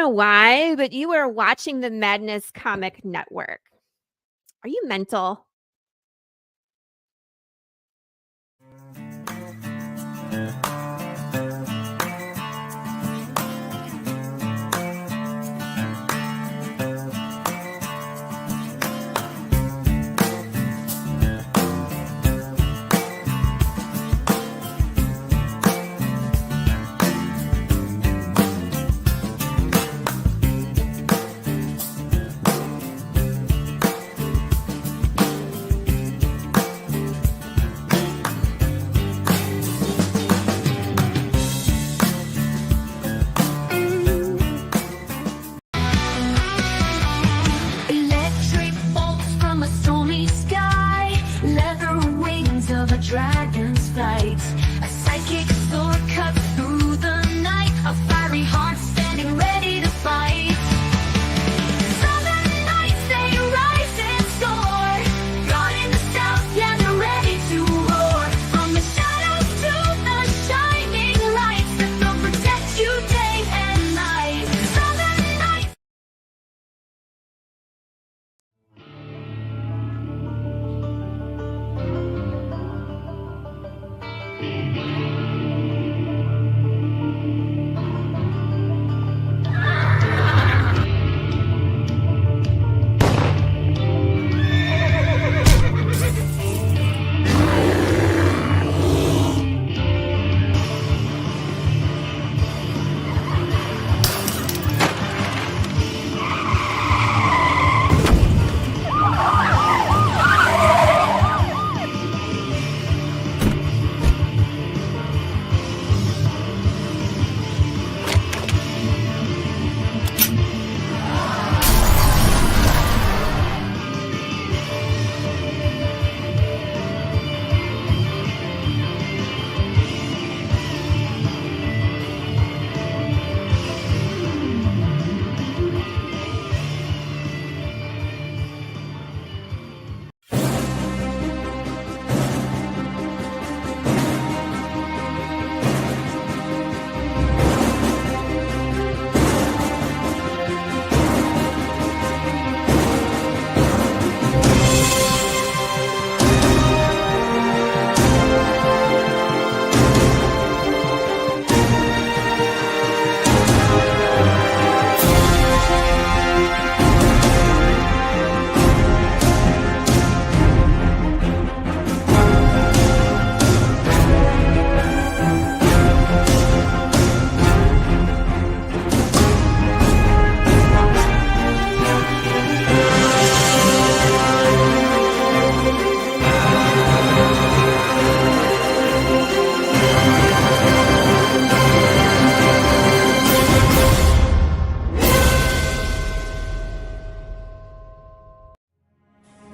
know why, but you are watching the Madness Comic Network. Are you mental? Dragon's flight, a psychic sword cuts through the night, a fiery heart standing ready to fight. Southern nights, they rise and soar. God in the south, yeah, they're ready to roar. From the shadows to the shining lights, that they'll protect you day and night. Southern nights.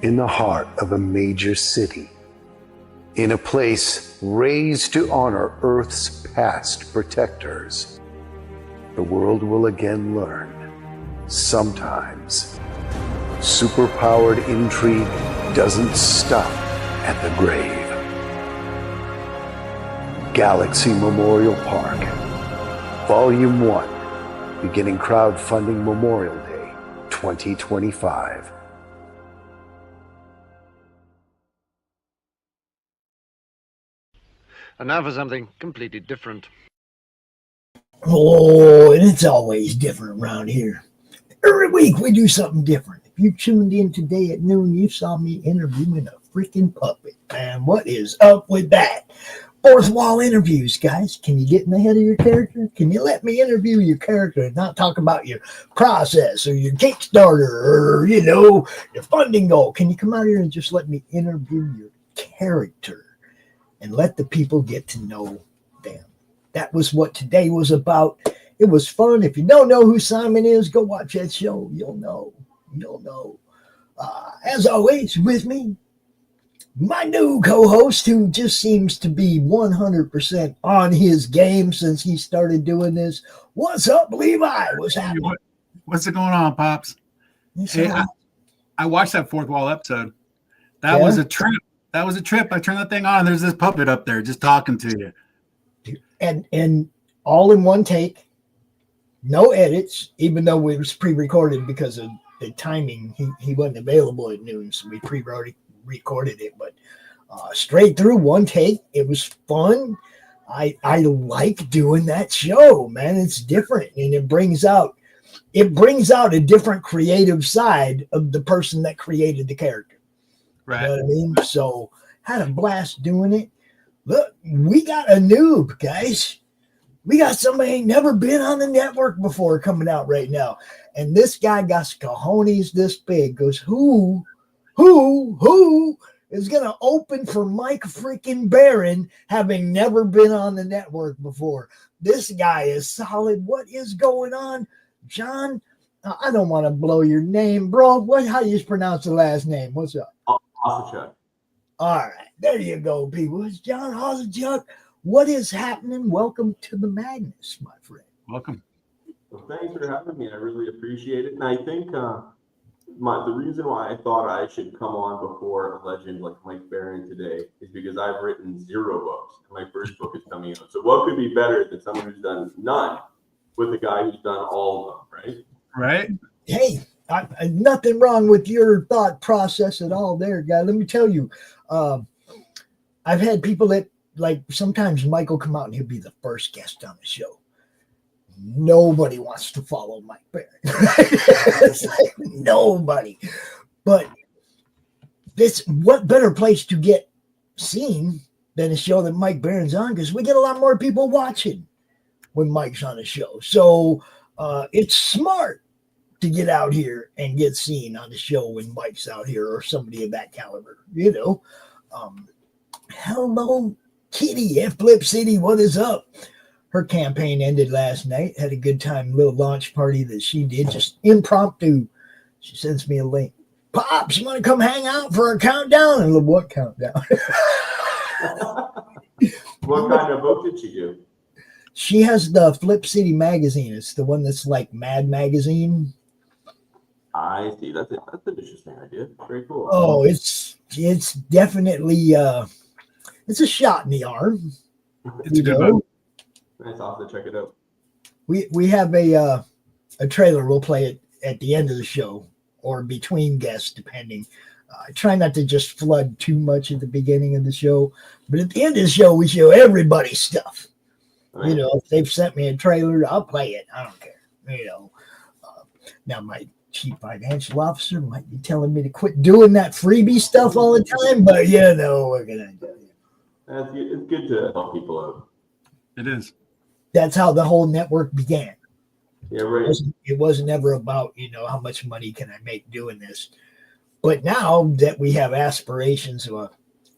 In the heart of a major city, in a place raised to honor Earth's past protectors, the world will again learn, sometimes, superpowered intrigue doesn't stop at the grave. Galaxy Memorial Park, Volume 1, beginning crowdfunding Memorial Day 2025. And now for something completely different. Oh, and it's always different around here. Every week we do something different. If you tuned in today at noon, you saw me interviewing a freaking puppet. Man, what is up with that? Fourth wall interviews, guys. Can you get in the head of your character? Can you let me interview your character and not talk about your process or your Kickstarter or, your funding goal? Can you come out here and just let me interview your character and let the people get to know them? That was what today was about. It was fun. If you don't know who Simon is, go watch that show. You'll know. As always, with me, my new co-host, who just seems to be 100% on his game since he started doing this. What's up, Levi? What's happening? What's going on, Pops? Hey, I watched that fourth wall episode. That was a trip. That was a trip. I turned that thing on. There's this puppet up there just talking to you. And all in one take. No edits, even though it was pre-recorded because of the timing. He wasn't available at noon, so we pre-recorded it. But straight through, one take. It was fun. I like doing that show, man. It's different, and it brings out a different creative side of the person that created the character. Right. You know what I mean? So had a blast doing it. Look, we got a noob, guys. We got somebody ain't never been on the network before coming out right now. And this guy got cojones this big. Goes, who is going to open for Mike freaking Baron, having never been on the network before? This guy is solid. What is going on? John, I don't want to blow your name, bro. How do you pronounce the last name? What's up? Wosachuk. All right. There you go, people. It's John Wosachuk. What is happening? Welcome to the madness, my friend. Welcome. Well, thanks for having me. I really appreciate it. And I think the reason why I thought I should come on before a legend like Mike Baron today is because I've written 0 books. And my first book is coming out. So what could be better than someone who's done none with a guy who's done all of them, right? Right. Hey, nothing wrong with your thought process at all there, guy. Let me tell you, I've had people that, like, sometimes Mike will come out and he'll be the first guest on the show. Nobody wants to follow Mike Baron. It's like nobody. But what better place to get seen than a show that Mike Baron's on? Because we get a lot more people watching when Mike's on a show. So it's smart to get out here and get seen on the show when Mike's out here, or somebody of that caliber, you know. Hello, Kitty, Flip City, what is up? Her campaign ended last night. Had a good time, little launch party that she did, just impromptu. She sends me a link. Pops, you want to come hang out for a countdown? And what countdown? What kind of book did she do? She has the Flip City magazine. It's the one that's like Mad Magazine. I see. That's an interesting idea. Very cool. Oh, it's definitely it's a shot in the arm. It's a good book. Nice. I'll have to check it out. We have a trailer. We'll play it at the end of the show or between guests, depending. I try not to just flood too much at the beginning of the show, but at the end of the show, we show everybody's stuff. Right. You know, if they've sent me a trailer, I'll play it. I don't care. You know, now my chief financial officer might be telling me to quit doing that freebie stuff all the time, but you know, what can I do? It's good to help people out. It is. That's how the whole network began. Yeah, right. It wasn't ever about, you know, how much money can I make doing this. But now that we have aspirations of a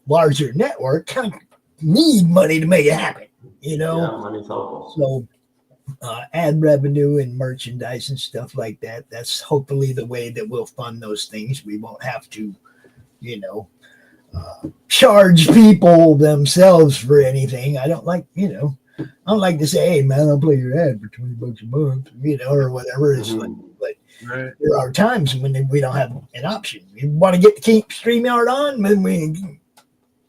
larger network, kind of need money to make it happen, you know? Yeah, money's helpful. So ad revenue and merchandise and stuff like that, that's hopefully the way that we'll fund those things. We won't have to, you know, charge people themselves for anything. I don't like to say, hey man, I'll play your ad for $20 a month, you know, or whatever. It's like, but Right. there are times when we don't have an option. We want to keep StreamYard on, then we,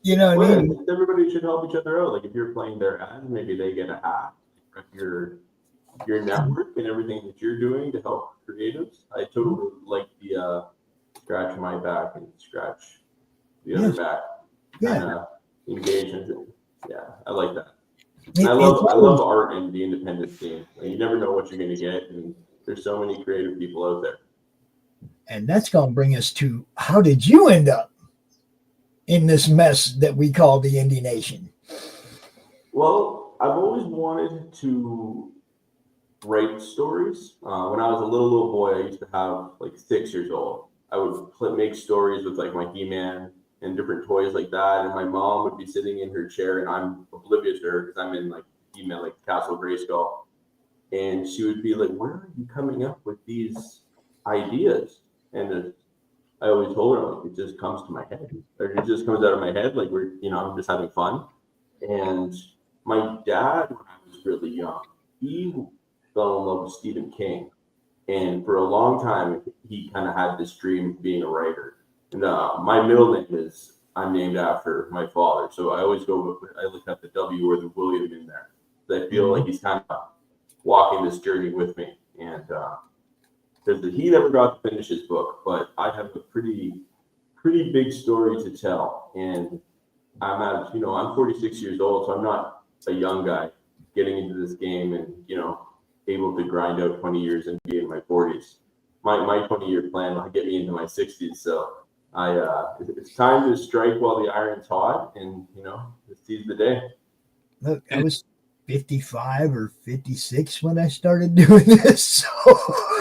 you know what I mean? Everybody should help each other out. Like if you're playing their ad, maybe they get a hat. Your network and everything that you're doing to help creatives. I totally like the scratch my back and scratch the other back. Yeah. Engagement. Yeah, I like that. I love art and the independent scene. Like, you never know what you're going to get, and there's so many creative people out there. And that's going to bring us to, how did you end up in this mess that we call the Indie Nation? Well, I've always wanted to write stories. When I was a little boy, I used to have, like, 6 years old. I would make stories with, like, my He-Man and different toys like that, and my mom would be sitting in her chair, and I'm oblivious to her because I'm in, like, He-Man, like Castle Grayskull, and she would be like, "Where are you coming up with these ideas?" And I always told her, like, it just comes to my head, or it just comes out of my head, like I'm just having fun. And my dad, when I was really young, he fell in love with Stephen King, and for a long time, he kind of had this dream of being a writer. And my middle name I'm named after my father, so I always I look at the W or the William in there. I feel like he's kind of walking this journey with me. And because he never got to finish his book, but I have a pretty big story to tell. And I'm 46 years old, so I'm not a young guy getting into this game and, able to grind out 20 years and be in my 40s. My 20-year plan will get me into my 60s. So it's time to strike while the iron's hot and, seize the day. Look, I was 55 or 56 when I started doing this. So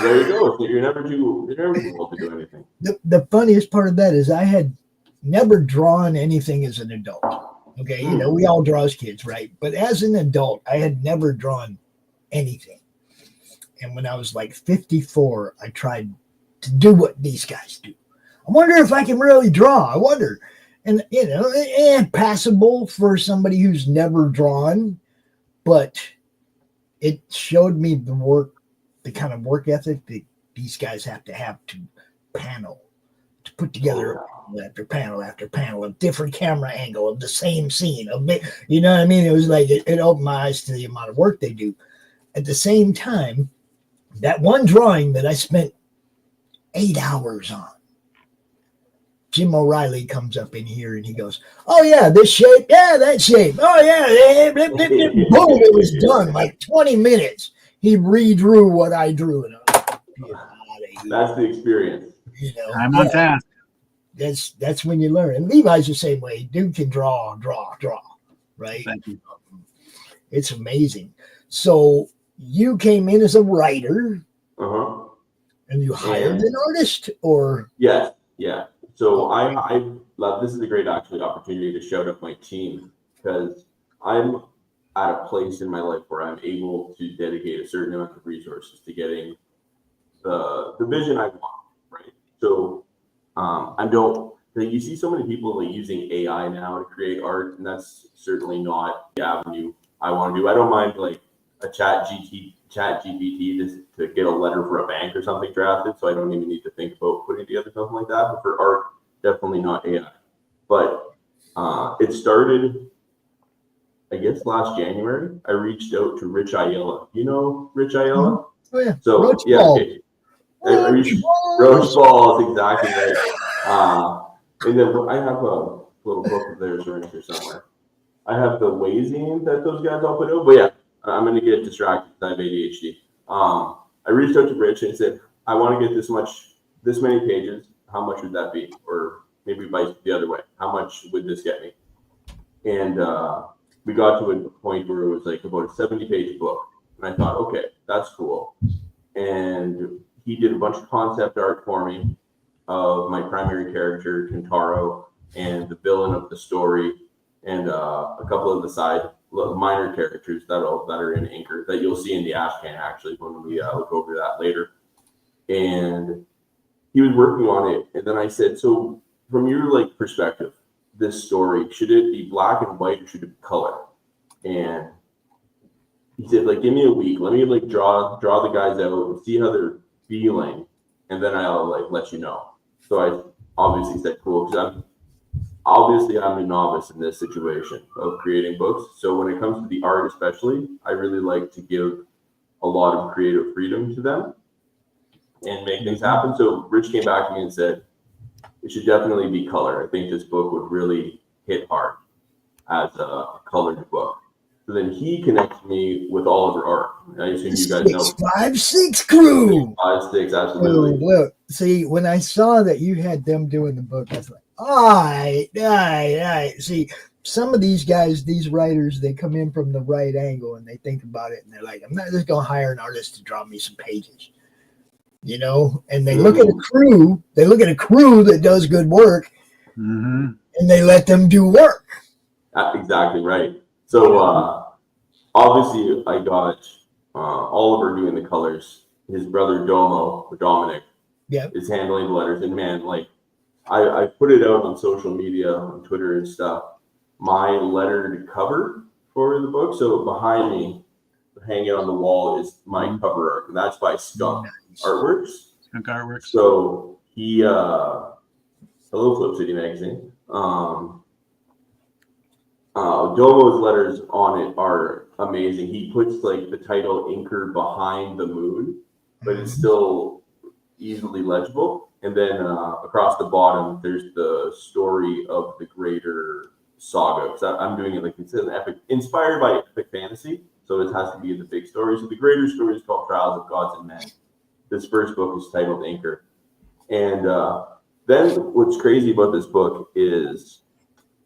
there you go. So you're never too old to do anything. The funniest part of that is I had never drawn anything as an adult. Okay, we all draw as kids, right? But as an adult, I had never drawn anything. And when I was like 54, I tried to do what these guys do. I wonder if I can really draw. I wonder. And, passable for somebody who's never drawn. But it showed me the kind of work ethic that these guys have to panel, to put together panel after panel after panel, a different camera angle of the same scene. You know what I mean? It was like it opened my eyes to the amount of work they do. At the same time, that one drawing that I spent 8 hours on, Jim O'Reilly comes up in here and he goes, "Oh yeah, this shape, yeah, that shape. Oh yeah, boom, it was done. Like 20 minutes. He redrew what I drew, and that's the experience. I'm on task. That's when you learn. And Levi's the same way. Dude can draw, right? Thank you. It's amazing. So you came in as a writer, and you hired an artist, or yes, yeah. So I love, this is a great opportunity to shout out my team, because I'm at a place in my life where I'm able to dedicate a certain amount of resources to getting the vision I want, right? So you see so many people using AI now to create art, and that's certainly not the avenue I want to do. I don't mind a chat GPT to get a letter for a bank or something drafted, so I don't even need to think about putting together something like that. But for art, definitely not AI. But it started, I guess, last January. I reached out to Rich Ayala. You know Rich Ayala? Oh yeah. So Roach yeah, Balls. okay. I reached Roach Balls, exactly right. And then I have a little book of theirs around here somewhere. I have the Wazine that those guys all put out, but yeah. I'm going to get distracted because I have ADHD. I reached out to Rich and said, I want to get this many pages. How much would that be? Or maybe vice the other way. How much would this get me? And we got to a point where it was about a 70-page book. And I thought, okay, that's cool. And he did a bunch of concept art for me of my primary character, Kentaro, and the villain of the story, and a couple of the side minor characters that are in Anchor that you'll see in the ash can actually when we look over that later. And he was working on it, and then I said, so from your perspective, this story, should it be black and white or should it be color? And he said, give me a week, let me draw the guys out and see how they're feeling, and then I'll let you know. So I obviously said cool, because I'm a novice in this situation of creating books. So when it comes to the art especially, I really like to give a lot of creative freedom to them and make things happen. So Rich came back to me and said, it should definitely be color. I think this book would really hit hard as a colored book. So then he connected me with Oliver Art. I assume you guys know. 5-6 crew. 5-6, absolutely. Look, see, when I saw that you had them doing the book, I was like, all right. See, some of these guys, these writers, they come in from the right angle and they think about it and they're like, I'm not just going to hire an artist to draw me some pages, and they look at a crew, that does good work, and they let them do work. Exactly right. So obviously I got Oliver doing the colors. His brother Dominic, is handling the letters. And man, I put it out on social media, on Twitter and stuff, my lettered cover for the book. So behind me, hanging on the wall, is my cover art, and that's by Skunk Artworks. Skunk Artworks. So he, hello Flip City Magazine. Domo's letters on it are amazing. He puts like the title Inker behind the moon, but it's still easily legible. And then across the bottom, there's the story of the greater saga. So I'm doing it like it's an epic, inspired by epic fantasy. So it has to be the big story. So the greater story is called Trials of Gods and Men. This first book is titled Inker. And then what's crazy about this book is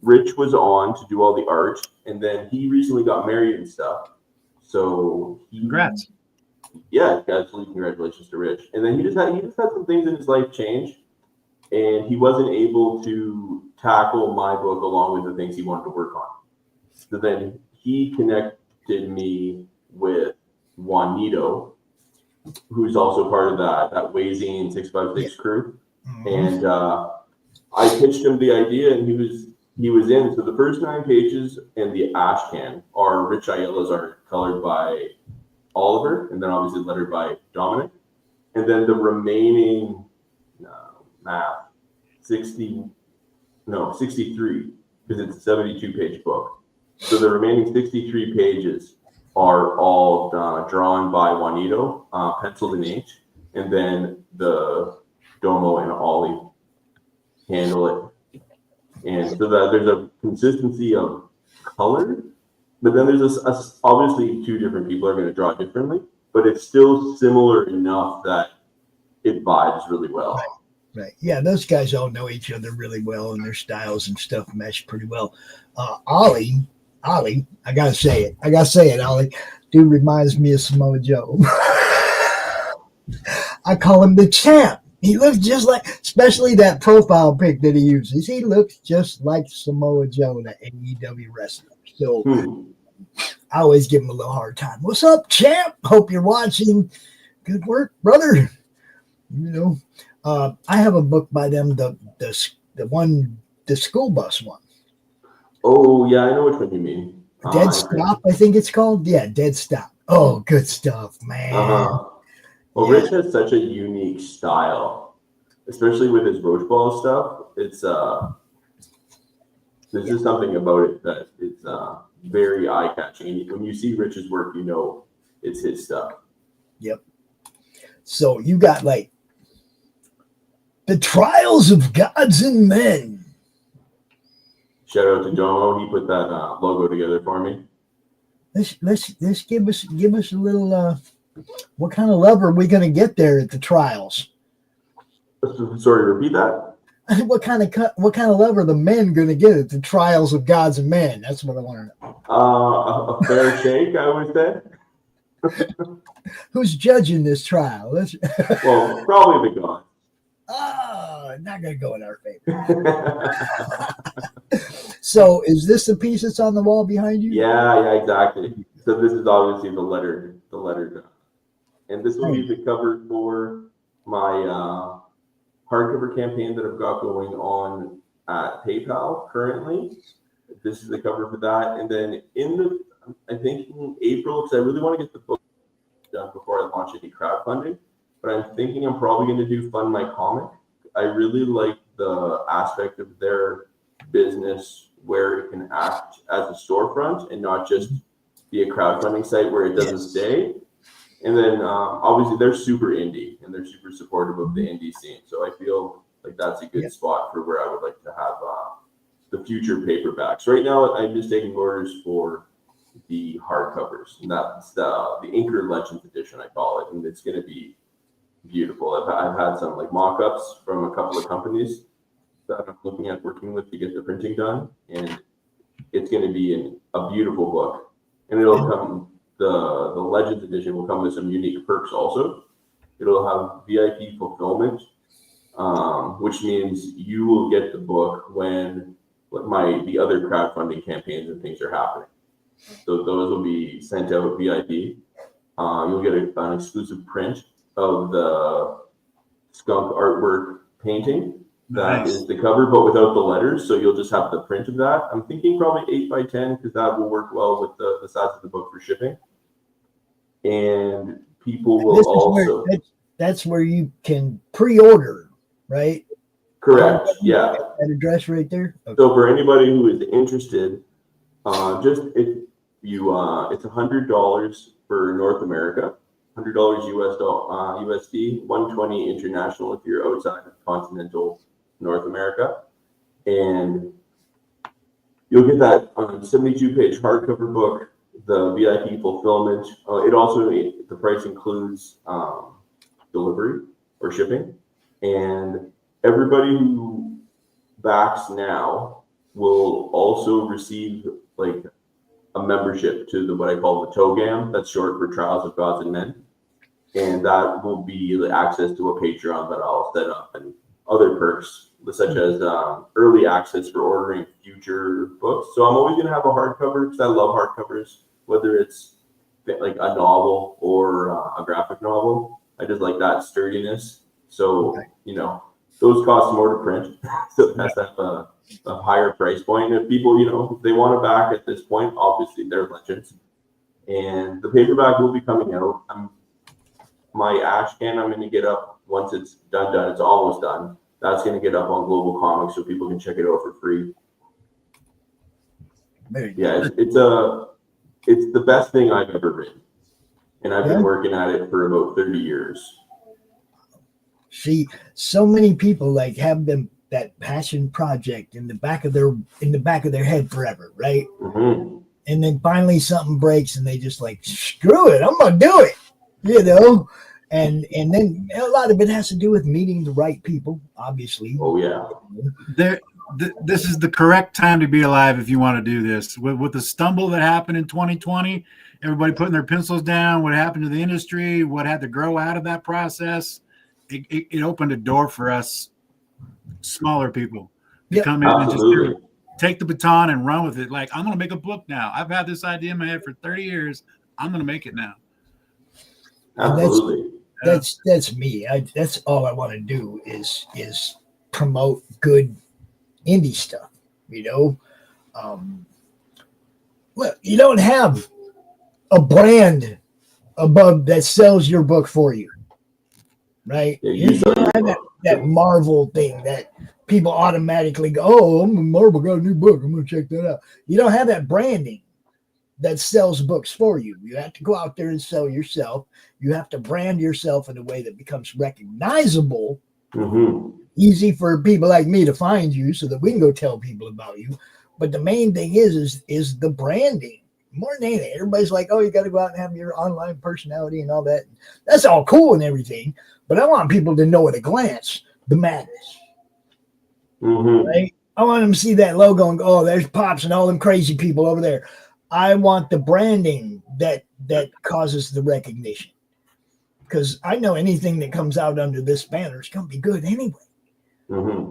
Rich was on to do all the art, and then he recently got married and stuff. So Congrats. Yeah, absolutely. Congratulations to Rich. And then he just had some things in his life change, and he wasn't able to tackle my book along with the things he wanted to work on. So then he connected me with Juanito, who's also part of that Wazine 656 crew. And I pitched him the idea, and he was in. So the first 9 pages and the ash can are Rich Aiello's art, colored by Oliver, and then obviously lettered by Dominic. And then the remaining 63, because it's a 72-page book. So the remaining 63 pages are all drawn by Juanito, penciled in H, and then the Domo and Ollie handle it. And so that there's a consistency of color, but then there's obviously 2 different people are going to draw differently, but it's still similar enough that it vibes really well. Right. Yeah, those guys all know each other really well, and their styles and stuff mesh pretty well. Ollie, I gotta say it, Ollie. Dude reminds me of Samoa Joe. I call him the champ. He looks just like, especially that profile pic that he uses. He looks just like Samoa Joe, the AEW wrestler. So I always give him a little hard time. What's up, champ? Hope you're watching. Good work, brother. You know, I have a book by them, the school bus one. Oh yeah, I know which one you mean. Dead Stop, I think it's called. Yeah, Dead Stop. Oh, good stuff, man. Well, Rich has such a unique style, especially with his roach ball stuff. It's there's just something about it that is very eye-catching. When you see Rich's work, you know it's his stuff. Yep. So you got like the Trials of Gods and Men. Shout out to Domo. He put that logo together for me. Let's give us a little. What kind of love are we going to get there at the trials? Sorry, repeat that. What kind of love are the men going to get at the Trials of Gods and Men? That's what I want to know. A fair shake, I would say. Who's judging this trial? Well, probably the gods. Oh, not going to go in our favor. So, is this the piece that's on the wall behind you? Yeah, exactly. So this is obviously the lettered, and this will be the cover for my hardcover campaign that I've got going on at PayPal currently. This is the cover for that, and then I think in April, because I really want to get the book done before I launch any crowdfunding. But I'm thinking I'm probably going to do Fund My Comic. I really like the aspect of their business where it can act as a storefront and not just be a crowdfunding site where it doesn't stay. And then obviously they're super indie and they're super supportive of the indie scene. So I feel like that's a good spot for where I would like to have the future paperbacks. Right now, I'm just taking orders for the hardcovers, and that's the Inker Legends edition, I call it, and it's going to be beautiful. I've had some like mock-ups from a couple of companies that I'm looking at working with to get the printing done, and it's going to be a beautiful book. And it'll come, the Legends edition will come with some unique perks also. It'll have VIP fulfillment, which means you will get the book when the other crowdfunding campaigns and things are happening. So those will be sent out VIP. You'll get an exclusive print of the skunk artwork painting. That is the cover, but without the letters. So you'll just have the print of that. I'm thinking probably 8x10 because that will work well with the size of the book for shipping. And people will that's where you can pre-order, right? Correct. Yeah. That address right there. Okay. So for anybody who is interested, It's $100 for North America, $100 USD, $120 international if you're outside of continental North America, and you'll get that 72-page hardcover book, the VIP fulfillment. The price includes delivery or shipping, and everybody who backs now will also receive like a membership to what I call the Togang. That's short for Trials of Gods and Men, and that will be the access to a Patreon that I'll set up and other perks such as early access for ordering future books. So I'm always going to have a hardcover because I love hardcovers, whether it's like a novel or a graphic novel. I just like that sturdiness. So, those cost more to print. So it has to have a higher price point. And if people, if they want to back at this point, obviously they're legends. And the paperback will be coming out. My Ash Can I'm going to get up once it's done. It's almost done. That's going to get up on Global Comics so people can check it out for free. Yeah, it's the best thing I've ever written. And I've been working at it for about 30 years. See, so many people have that passion project in the back of their head forever, right? Mm-hmm. And then finally something breaks and they just screw it, I'm gonna do it, And then a lot of it has to do with meeting the right people, obviously. Oh yeah. This is the correct time to be alive if you want to do this. With the stumble that happened in 2020, everybody putting their pencils down, what happened to the industry, what had to grow out of that process, it opened a door for us smaller people to come in and just take the baton and run with it. I'm going to make a book now. I've had this idea in my head for 30 years. I'm going to make it now. Absolutely. That's me. That's all I want to do is promote good indie stuff. Well, you don't have a brand above that sells your book for you, right? Yeah, you don't have that Marvel thing that people automatically go, "Oh, Marvel got a new book. I'm going to check that out." You don't have that branding that sells books for you. You have to go out there and sell yourself. You have to brand yourself in a way that becomes recognizable, easy for people like me to find you so that we can go tell people about you. But the main thing is the branding. More than anything, everybody's like, "Oh, you got to go out and have your online personality and all that." That's all cool and everything, but I want people to know at a glance the madness. Right? I want them to see that logo and go, "Oh, there's Pops and all them crazy people over there." I want the branding that causes the recognition, because I know anything that comes out under this banner is going to be good anyway.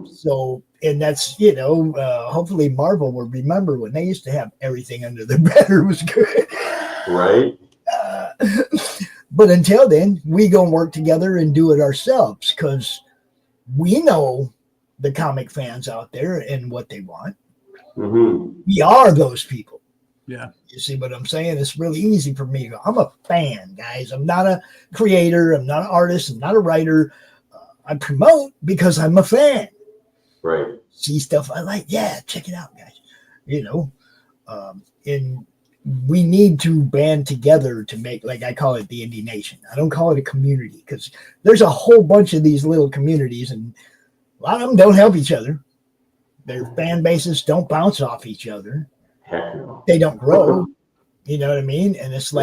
So, and that's, hopefully Marvel will remember when they used to have everything under their banner was good. Right. But until then, we gonna work together and do it ourselves, because we know the comic fans out there and what they want. We are those people. Yeah. You see what I'm saying? It's really easy for me to go, I'm a fan, guys. I'm not a creator. I'm not an artist. I'm not a writer. I promote because I'm a fan. Right. See stuff I like. Yeah, check it out, guys. And we need to band together to make, like I call it, the Indie Nation. I don't call it a community, because there's a whole bunch of these little communities, and a lot of them don't help each other. Their fan bases don't bounce off each other. Heck no. They don't grow. You know what I mean? And it's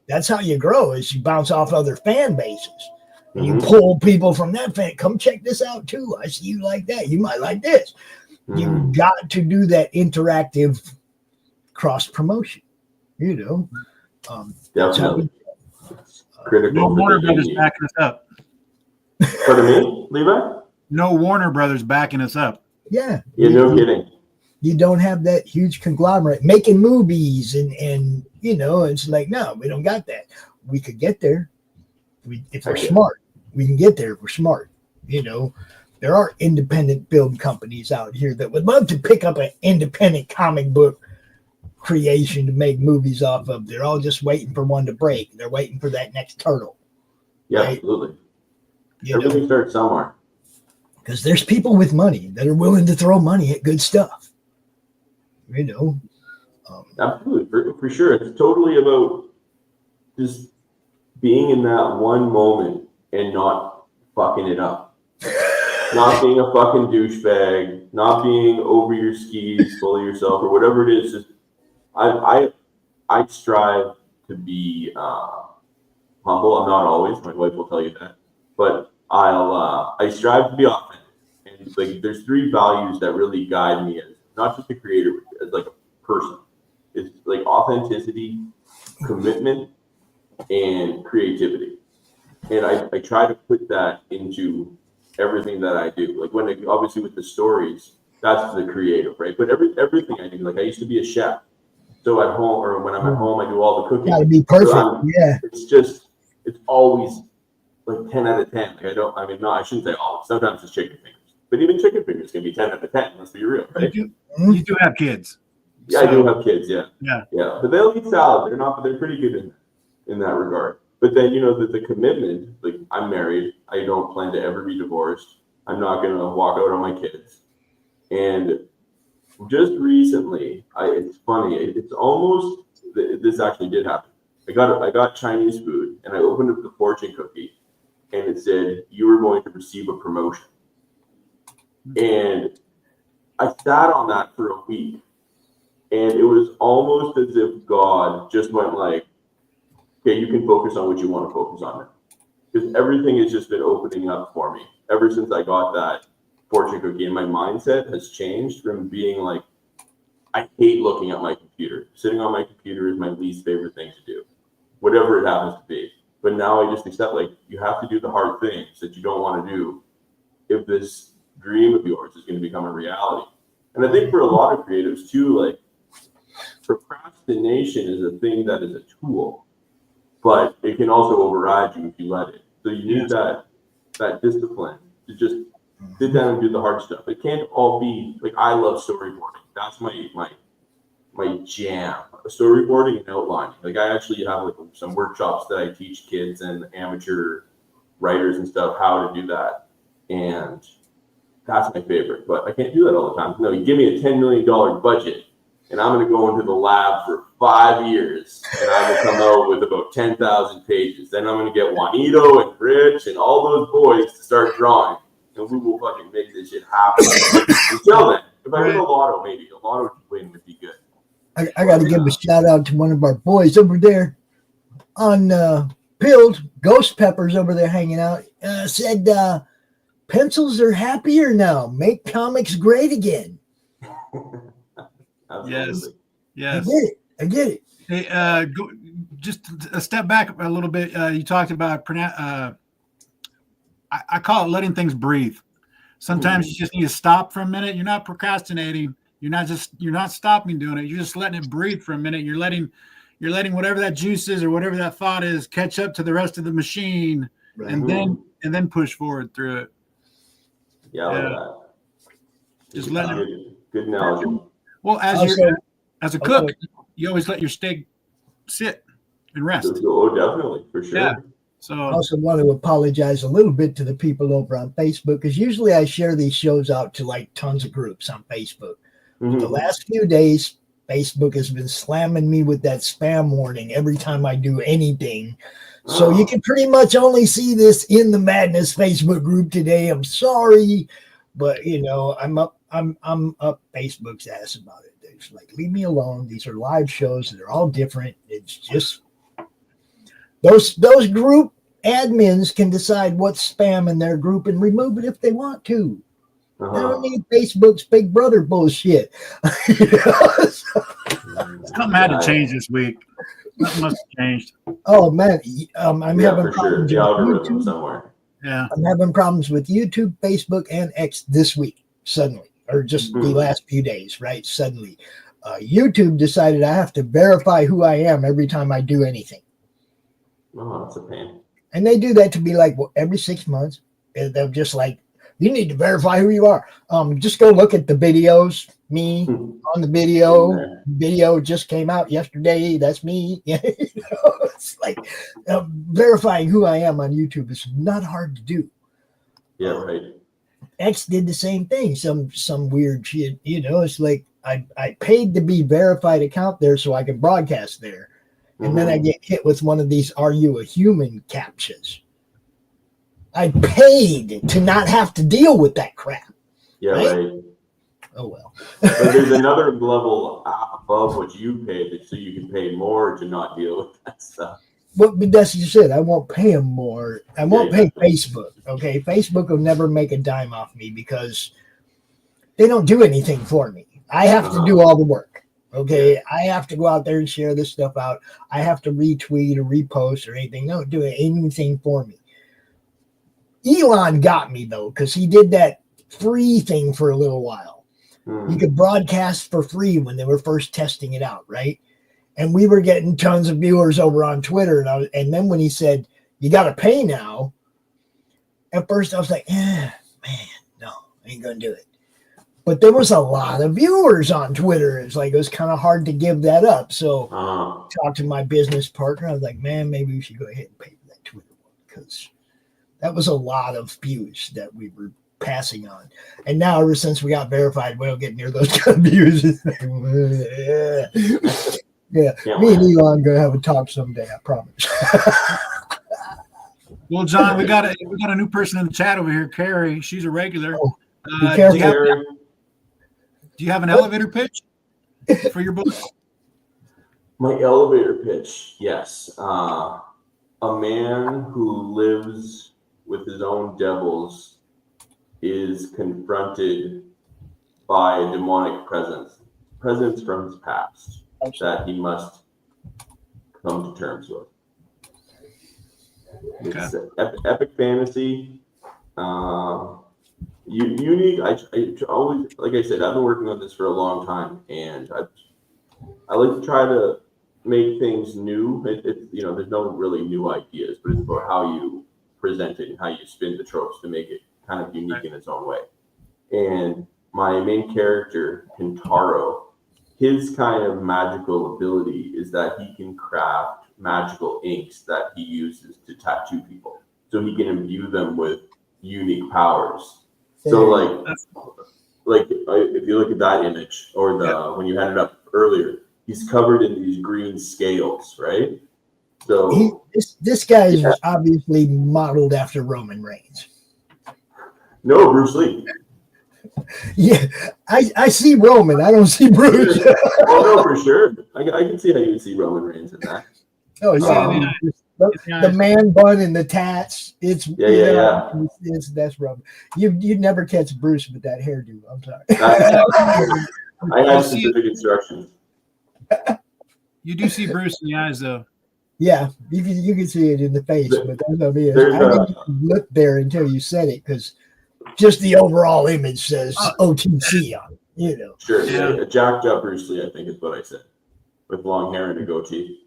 that's how you grow, is you bounce off other fan bases. And you pull people from that fan. Come check this out too. I see you like that. You might like this. You got to do that interactive cross promotion. Definitely. Critical. No Warner Brothers backing us up. Pardon me, Levi? No Warner Brothers backing us up. Yeah. Yeah, no kidding. You don't have that huge conglomerate making movies and it's like, no, we don't got that. We could get there. If we're smart, we can get there if we're smart. There are independent film companies out here that would love to pick up an independent comic book creation to make movies off of. They're all just waiting for one to break. They're waiting for that next turtle. Yeah, right? absolutely. Everything starts somewhere. Because there's people with money that are willing to throw money at good stuff. Absolutely, for sure. It's totally about just being in that one moment and not fucking it up. Not being a fucking douchebag, not being over your skis, full of yourself, or whatever it is. Just I strive to be humble. I'm not always. My wife will tell you that, but I strive to be authentic. And like, there's 3 values that really guide me as not just a creator, as like a person. It's like authenticity, commitment, and creativity. And I try to put that into everything that I do. Like obviously with the stories, that's the creative, right? But everything I do, like I used to be a chef. So at home, or when I'm at home, I do all the cooking. Gotta be perfect. So Yeah. It's always like 10 out of 10. Like I shouldn't say always. Sometimes it's chicken fingers. But even chicken fingers can be 10 out of 10. Let's be real, right? You do have kids. Yeah, I do have kids. Yeah. Yeah. But they'll eat salad. They're pretty good in that regard. But then, the commitment, like I'm married. I don't plan to ever be divorced. I'm not going to walk out on my kids. And just recently, it's funny. It's almost, this actually did happen. I got Chinese food and I opened up the fortune cookie and it said, you were going to receive a promotion. And I sat on that for a week, and it was almost as if God just went like, okay, you can focus on what you want to focus on now. Because everything has just been opening up for me ever since I got that fortune cookie. And my mindset has changed from being like, I hate looking at my computer. Sitting on my computer is my least favorite thing to do, whatever it happens to be. But now I just accept, like, you have to do the hard things that you don't want to do if this dream of yours is going to become a reality. And I think for a lot of creatives too, like, procrastination is a thing that is a tool, but it can also override you if you let it. So you need that discipline to just sit down and do the hard stuff. It can't all be like, I love storyboarding. That's my jam. Storyboarding and outlining. Like, I actually have like some workshops that I teach kids and amateur writers and stuff how to do that. And that's my favorite, but I can't do that all the time. No, you give me a $10 million budget and I'm going to go into the lab for 5 years and I will come out with about 10,000 pages. Then I'm going to get Juanito and Rich and all those boys to start drawing, and we will fucking make this shit happen. Until then, if I win a lotto, maybe a lotto win would be good. I got to give a shout out to one of our boys over there on Pilled, Ghost Peppers over there hanging out. Said pencils are happier now. Make comics great again. Yes. I get it. Hey, just a step back a little bit. You talked about I call it letting things breathe. Sometimes you just need to stop for a minute. You're not procrastinating. You're not stopping doing it. You're just letting it breathe for a minute. You're letting whatever that juice is or whatever that thought is catch up to the rest of the machine, right. and then push forward through it. Yeah, I like that. Just letting it. Good analogy. Well, as a cook, you always let your steak sit and rest. Oh, definitely, for sure. Yeah. So I also want to apologize a little bit to the people over on Facebook, because usually I share these shows out to like tons of groups on Facebook. Mm-hmm. The last few days, Facebook has been slamming me with that spam warning every time I do anything. So you can pretty much only see this in the Madness Facebook group today. I'm sorry, but I'm up Facebook's ass about it. It's like, leave me alone. These are live shows. They're all different. It's just those group admins can decide what's spam in their group and remove it if they want to. Uh-huh. They don't need Facebook's Big Brother bullshit. Something had to change this week. Nothing must have changed. Oh man, I'm having problems with YouTube somewhere. Yeah, I'm having problems with YouTube, Facebook, and X this week. Suddenly, or just the last few days, right? Suddenly, YouTube decided I have to verify who I am every time I do anything. Oh, that's a pain. And they do that to be like every 6 months. They're just like, you need to verify who you are. Just go look at the videos. Me on the video. Video just came out yesterday. That's me. It's like verifying who I am on YouTube is not hard to do. Yeah, right. X did the same thing. Some weird shit. It's like I paid to be verified account there so I can broadcast there. And then I get hit with one of these "Are you a human?" captchas. I paid to not have to deal with that crap. Yeah, right. Oh well. But there's another level above what you paid, so you can pay more to not deal with that stuff. But that's what you said. I won't pay them more. I won't pay Facebook. Okay, Facebook will never make a dime off me because they don't do anything for me. I have to do all the work. Okay, I have to go out there and share this stuff out. I have to retweet or repost or anything. They don't do anything for me. Elon got me though, because he did that free thing for a little while. You could broadcast for free when they were first testing it out, right? And we were getting tons of viewers over on Twitter. And then when he said, you got to pay now, at first I was like, man, no, I ain't going to do it. But there was a lot of viewers on Twitter. It's like, it was kind of hard to give that up. So talked to my business partner. I was like, man, maybe we should go ahead and pay for that Twitter one because that was a lot of views that we were passing on. And now ever since we got verified, we don't get near those kind of views. Yeah, me and Elon gonna have a talk someday, I promise. Well, John, we got a new person in the chat over here, Carrie. She's a regular. Be careful. Do you have an elevator pitch for your book? My elevator pitch, yes. A man who lives with his own devils is confronted by a demonic presence from his past that he must come to terms with. It's epic fantasy. Unique. I always, like I said, I've been working on this for a long time, and I like to try to make things new. There's no really new ideas, but it's about how you present it and how you spin the tropes to make it kind of unique in its own way. And my main character, Kentaro, his kind of magical ability is that he can craft magical inks that he uses to tattoo people, so he can imbue them with unique powers. So if you look at that image or when you had it up earlier, he's covered in these green scales, right? So this guy is obviously modeled after Roman Reigns. No, Bruce Lee. Yeah, I see Roman. I don't see Bruce. Oh no, for sure. I can see how you would see Roman Reigns in that. Oh yeah, the man bun and the tats. It's that's Roman. You'd never catch Bruce with that hairdo. I'm sorry. I have specific instructions. You do see Bruce in the eyes, though. Yeah, you can see it in the face, but that's what it is. I didn't look there until you said it because just the overall image says OTC on it, Sure, yeah. Jacked up Bruce Lee, I think is what I said, with long hair and a goatee.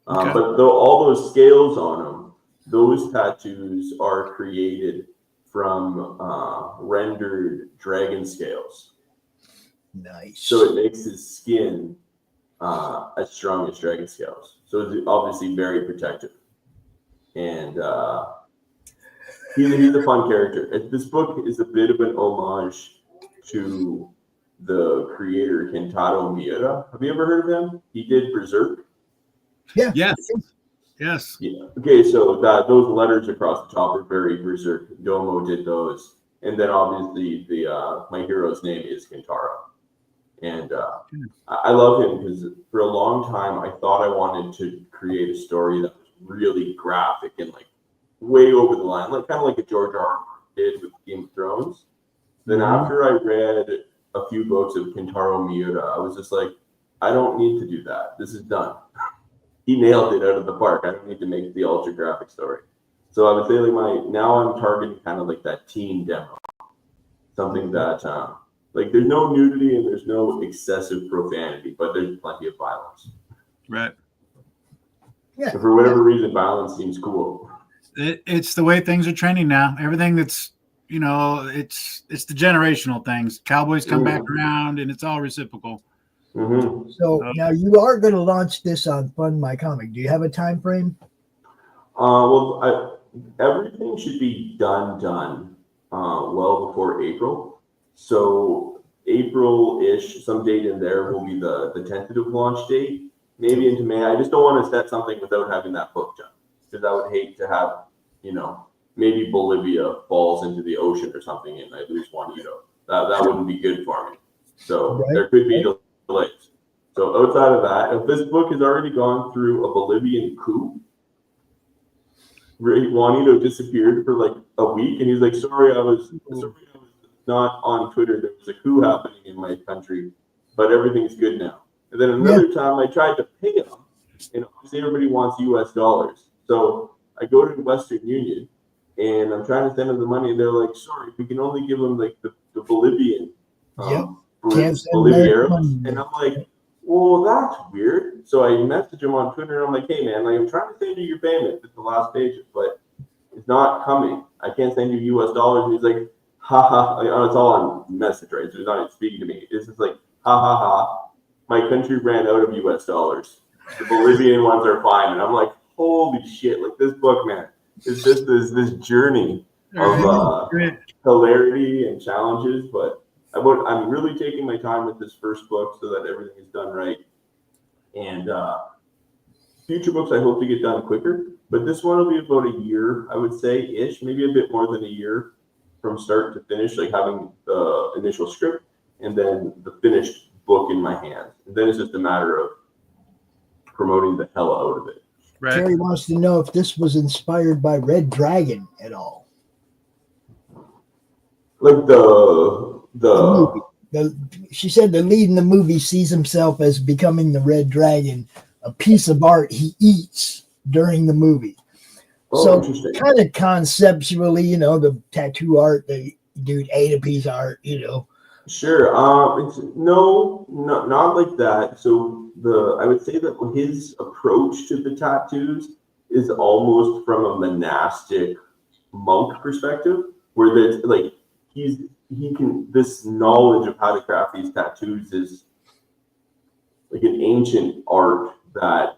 But though all those scales on him, those tattoos are created from rendered dragon scales. Nice. So it makes his skin as strong as dragon scales. So it's obviously very protective. And he's a fun character. This book is a bit of an homage to the creator Kentaro Miura. Have you ever heard of him? He did Berserk. Yeah. Yes. Yeah. Okay, so those letters across the top are very Berserk. Domo did those. And then obviously my hero's name is Kentaro. And I love him because for a long time I thought I wanted to create a story that was really graphic and like way over the line, like kind of like a George R. R. did with Game of Thrones. Then after I read a few books of Kentaro Miura, I was just like, I don't need to do that. This is done. He nailed it out of the park. I don't need to make the ultra graphic story. So I would say now I'm targeting kind of like that teen demo, something that like there's no nudity and there's no excessive profanity, but there's plenty of violence. Right. Yeah. And for whatever reason, violence seems cool. It's the way things are trending now. Everything that's it's the generational things. Cowboys come back around, and it's all reciprocal. Mm-hmm. So now you are going to launch this on Fund My Comic. Do you have a time frame? Well, everything should be done well before April. So April-ish, some date in there will be the tentative launch date. Maybe into May. I just don't want to set something without having that book done, because I would hate to have, maybe Bolivia falls into the ocean or something and I lose Juanito. That wouldn't be good for me. So there could be delays. So outside of that, if this book has already gone through a Bolivian coup, Juanito disappeared for like a week, and he's like, sorry, I was not on Twitter. There was a coup happening in my country, but everything's good now. And then another time I tried to pay him, and obviously everybody wants US dollars. So I go to Western Union, and I'm trying to send them the money, and they're like, sorry, we can only give them like the Bolivian Bolivianos. And I'm like, well, that's weird. So I message him on Twitter, and I'm like, hey, man, like, I'm trying to send you your payment at the last page, but it's not coming. I can't send you US dollars. And he's like, ha ha. Like, it's all on message, right? So he's not even speaking to me. It's just like, ha ha ha. My country ran out of US dollars. The Bolivian ones are fine. And I'm like, holy shit. Like, this book, man, it's just this journey of hilarity and challenges. But I'm really taking my time with this first book so that everything is done right. And future books I hope to get done quicker, but this one will be about a year, I would say, ish, maybe a bit more than a year from start to finish, like having the initial script and then the finished book in my hands. And then it's just a matter of promoting the hell out of it. Right. Terry wants to know if this was inspired by Red Dragon at all. Like the movie. She said the lead in the movie sees himself as becoming the Red Dragon, a piece of art he eats during the movie. So kind of conceptually, the tattoo art, the dude ate a piece of art, Sure. It's not like that. So I would say that his approach to the tattoos is almost from a monastic monk perspective, where there's like this knowledge of how to craft these tattoos is like an ancient art that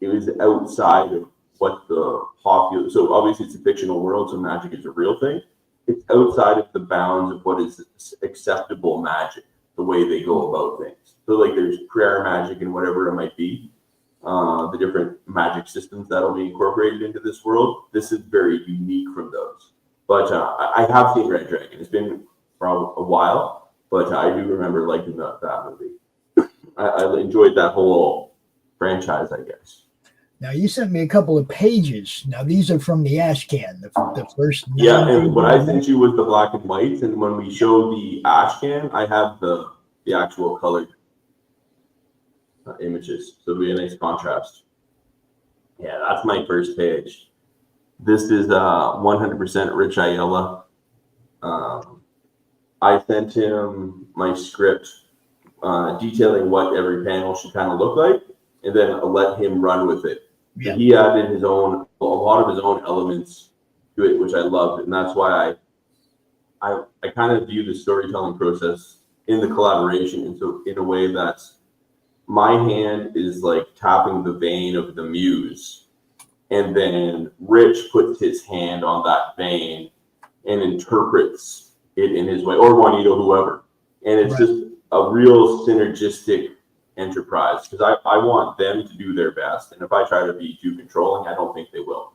it was outside of what the popular. So obviously it's a fictional world, so magic is a real thing. It's outside of the bounds of what is acceptable magic, the way they go about things. So like there's prayer magic and whatever it might be, the different magic systems that'll be incorporated into this world. This is very unique from those. But I have seen Red Dragon. It's been for a while, but I do remember liking that movie. I enjoyed that whole franchise, I guess. Now, you sent me a couple of pages. Now, these are from the ash can, the first. Yeah, and what I sent you was the black and whites, and when we show the ash can, I have the actual colored images. So it'll be a nice contrast. Yeah, that's my first page. This is 100% Rich Ayala. I sent him my script detailing what every panel should kind of look like, and then I let him run with it. Yeah. He added a lot of his own elements to it, which I loved, and that's why I kind of view the storytelling process in the collaboration, and so in a way that's my hand is like tapping the vein of the muse, and then Rich puts his hand on that vein and interprets it in his way, or Juanito, whoever, and it's just a real synergistic enterprise, because I want them to do their best, and if I try to be too controlling, I don't think they will.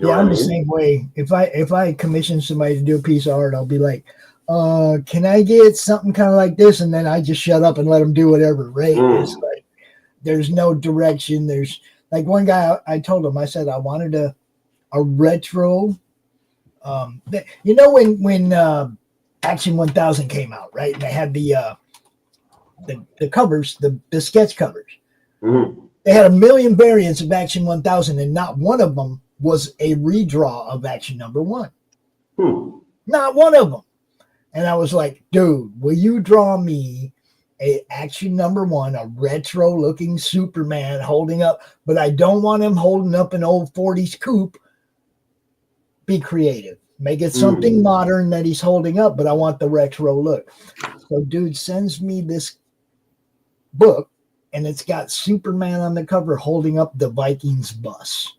I'm the same way. If I commission somebody to do a piece of art, I'll be like, can I get something kind of like this? And then I just shut up and let them do whatever, right? It's like there's no direction. There's like one guy, I told him, I said I wanted a retro. When Action 1000 came out, right? And they had the covers, the sketch covers. They had a million variants of Action 1000, and not one of them was a redraw of Action number 1. Not one of them. And I was like, dude, will you draw me a Action number 1, a retro looking Superman holding up, but I don't want him holding up an old 40s coupe. Be creative. Make it something modern that he's holding up, but I want the retro look. So dude sends me this book, and it's got Superman on the cover holding up the Vikings bus.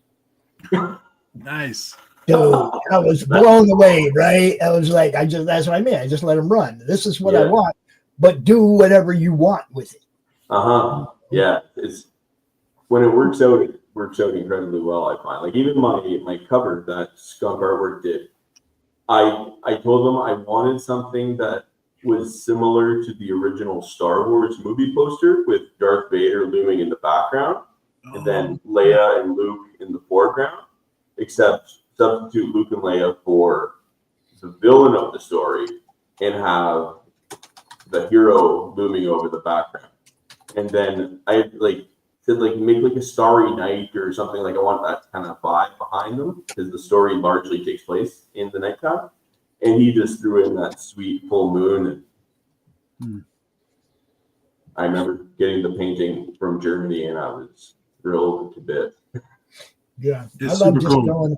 Nice. Dude, I was blown away, right? I was like, that's what I mean. I just let him run. This is what I want, but do whatever you want with it. Yeah. It's when it works out incredibly well, I find. Like even my cover that Skunk Artwork did, I told them I wanted something that was similar to the original Star Wars movie poster with Darth Vader looming in the background and then Leia and Luke in the foreground, except substitute Luke and Leia for the villain of the story and have the hero looming over the background. And then I said make like a Starry Night or something. Like I want that kind of vibe behind them because the story largely takes place in the nighttime. And he just threw in that sweet full moon. And I remember getting the painting from Germany and I was thrilled to bits. Yeah. It's I love super just cool. going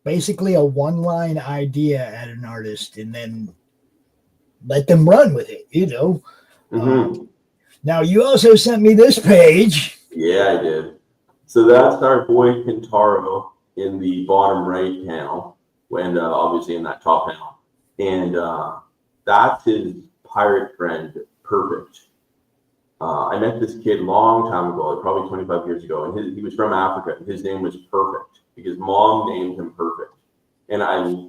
basically a one-line idea at an artist and then let them run with it, you know. Now you also sent me this page. Yeah, I did. So that's our boy Kintaro in the bottom right panel, and obviously in that top panel. And that's his pirate friend, Perfect. I met this kid a long time ago, like probably 25 years ago, and he was from Africa. And his name was Perfect because mom named him Perfect. And